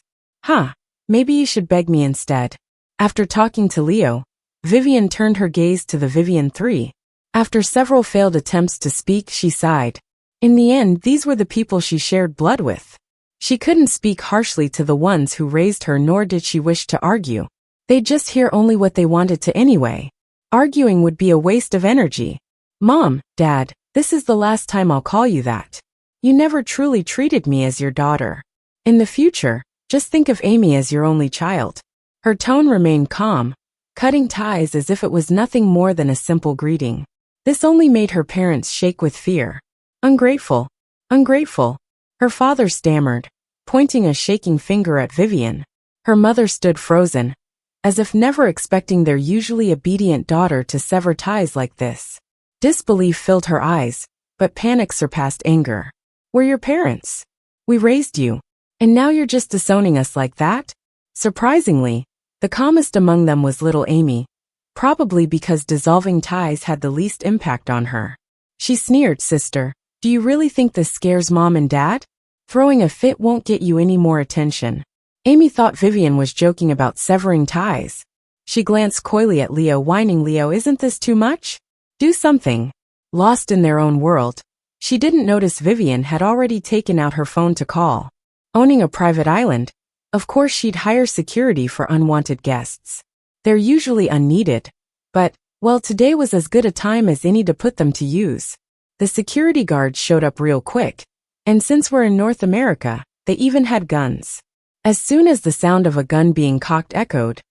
Maybe you should beg me instead. After talking to Leo, Vivien turned her gaze to the Vivien 3. After several failed attempts to speak, she sighed. In the end, these were the people she shared blood with. She couldn't speak harshly to the ones who raised her, nor did she wish to argue. They'd just hear only what they wanted to anyway. Arguing would be a waste of energy. Mom, Dad, this is the last time I'll call you that. You never truly treated me as your daughter. In the future, just think of Amy as your only child. Her tone remained calm, cutting ties as if it was nothing more than a simple greeting. This only made her parents shake with fear. Ungrateful. Ungrateful. Her father stammered, pointing a shaking finger at Vivien. Her mother stood frozen, as if never expecting their usually obedient daughter to sever ties like this. Disbelief filled her eyes, but panic surpassed anger. We're your parents. We raised you. And now you're just disowning us like that? Surprisingly, the calmest among them was little Amy, probably because dissolving ties had the least impact on her. She sneered, Sister, do you really think this scares Mom and Dad? Throwing a fit won't get you any more attention. Amy thought Vivien was joking about severing ties. She glanced coyly at Leo, whining, Leo, isn't this too much? Do something. Lost in their own world, she didn't notice Vivien had already taken out her phone to call. Owning a private island, of course she'd hire security for unwanted guests. They're usually unneeded, but, well, today was as good a time as any to put them to use. The security guards showed up real quick, and since we're in North America, they even had guns. As soon as the sound of a gun being cocked echoed,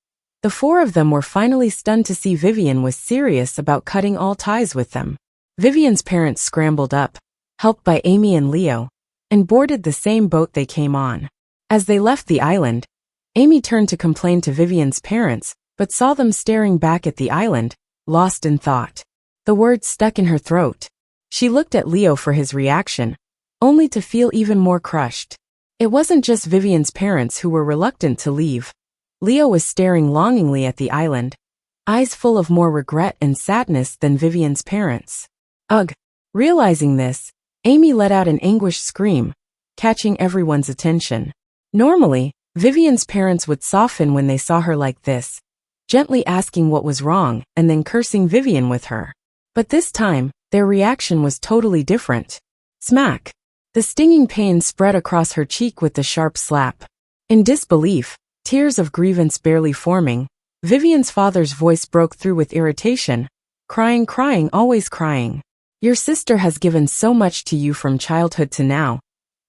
The four of them were finally stunned to see Vivien was serious about cutting all ties with them. Vivien's parents scrambled up, helped by Amy and Leo, and boarded the same boat they came on. As they left the island, Amy turned to complain to Vivien's parents, but saw them staring back at the island, lost in thought. The words stuck in her throat. She looked at Leo for his reaction, only to feel even more crushed. It wasn't just Vivien's parents who were reluctant to leave. Leo was staring longingly at the island, eyes full of more regret and sadness than Vivien's parents. Ugh! Realizing this, Amy let out an anguished scream, catching everyone's attention. Normally, Vivien's parents would soften when they saw her like this, gently asking what was wrong and then cursing Vivien with her. But this time, their reaction was totally different. Smack! The stinging pain spread across her cheek with the sharp slap. In disbelief, tears of grievance barely forming, Vivien's father's voice broke through with irritation. Crying, always crying. Your sister has given so much to you from childhood to now,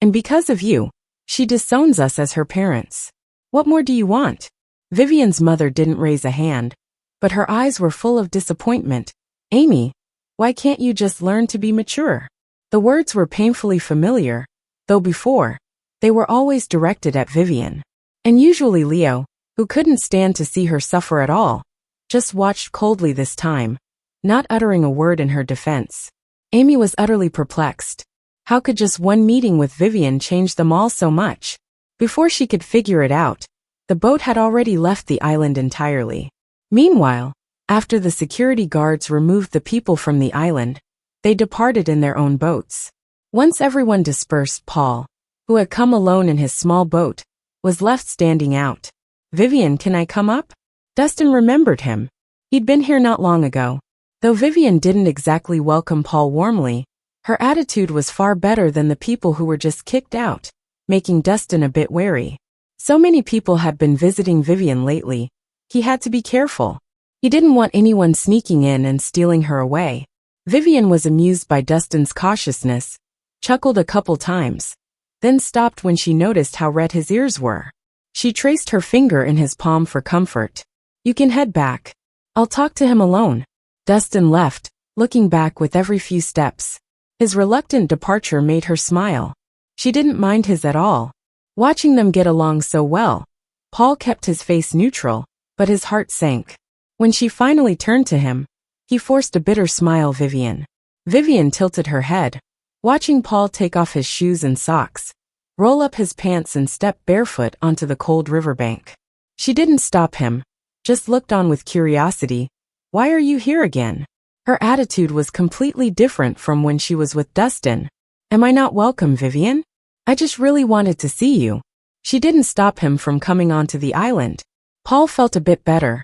and because of you, she disowns us as her parents. What more do you want? Vivien's mother didn't raise a hand, but her eyes were full of disappointment. Amy, why can't you just learn to be mature? The words were painfully familiar, though before, they were always directed at Vivien. And usually Leo, who couldn't stand to see her suffer at all, just watched coldly this time, not uttering a word in her defense. Amy was utterly perplexed. How could just one meeting with Vivien change them all so much? Before she could figure it out, the boat had already left the island entirely. Meanwhile, after the security guards removed the people from the island, they departed in their own boats. Once everyone dispersed, Paul, who had come alone in his small boat, was left standing out. Vivien, can I come up? Dustin remembered him. He'd been here not long ago. Though Vivien didn't exactly welcome Paul warmly, her attitude was far better than the people who were just kicked out, making Dustin a bit wary. So many people had been visiting Vivien lately, he had to be careful. He didn't want anyone sneaking in and stealing her away. Vivien was amused by Dustin's cautiousness, chuckled a couple times, then stopped when she noticed how red his ears were. She traced her finger in his palm for comfort. You can head back. I'll talk to him alone. Dustin left, looking back with every few steps. His reluctant departure made her smile. She didn't mind his at all. Watching them get along so well, Paul kept his face neutral, but his heart sank. When she finally turned to him, he forced a bitter smile. Vivien. Vivien tilted her head, watching Paul take off his shoes and socks, roll up his pants and step barefoot onto the cold riverbank. She didn't stop him, just looked on with curiosity. Why are you here again? Her attitude was completely different from when she was with Dustin. Am I not welcome, Vivien? I just really wanted to see you. She didn't stop him from coming onto the island. Paul felt a bit better,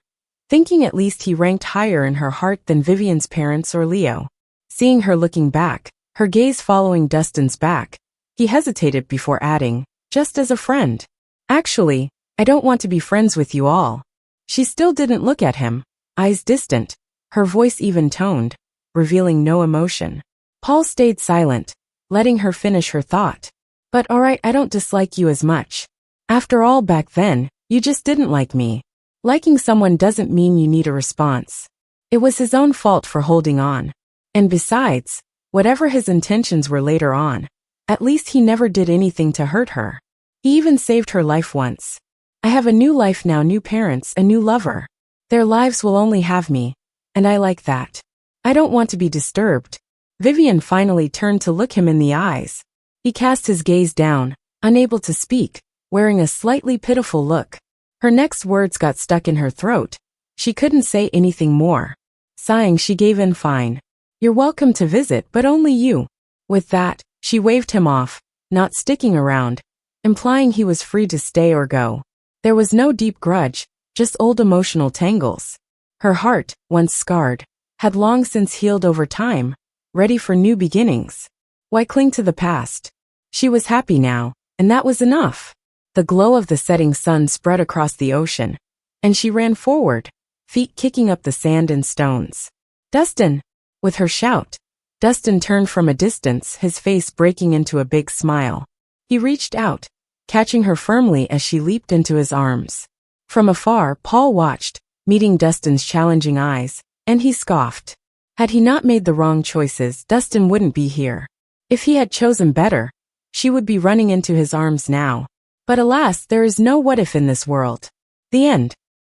thinking at least he ranked higher in her heart than Vivien's parents or Leo. Seeing her looking back, her gaze following Dustin's back, he hesitated before adding, just as a friend. Actually, I don't want to be friends with you all. She still didn't look at him, eyes distant, her voice even-toned, revealing no emotion. Paul stayed silent, letting her finish her thought. But alright, I don't dislike you as much. After all, back then, you just didn't like me. Liking someone doesn't mean you need a response. It was his own fault for holding on. And besides, whatever his intentions were later on, at least he never did anything to hurt her. He even saved her life once. I have a new life now, new parents, a new lover. Their lives will only have me, and I like that. I don't want to be disturbed. Vivien finally turned to look him in the eyes. He cast his gaze down, unable to speak, wearing a slightly pitiful look. Her next words got stuck in her throat. She couldn't say anything more. Sighing, she gave in. Fine. You're welcome to visit, but only you. With that, she waved him off, not sticking around, implying he was free to stay or go. There was no deep grudge, just old emotional tangles. Her heart, once scarred, had long since healed over time, ready for new beginnings. Why cling to the past? She was happy now, and that was enough. The glow of the setting sun spread across the ocean, and she ran forward, feet kicking up the sand and stones. Dustin! With her shout, Dustin turned from a distance, his face breaking into a big smile. He reached out, catching her firmly as she leaped into his arms. From afar, Paul watched, meeting Dustin's challenging eyes, and he scoffed. Had he not made the wrong choices, Dustin wouldn't be here. If he had chosen better, she would be running into his arms now. But alas, there is no what if in this world. The end.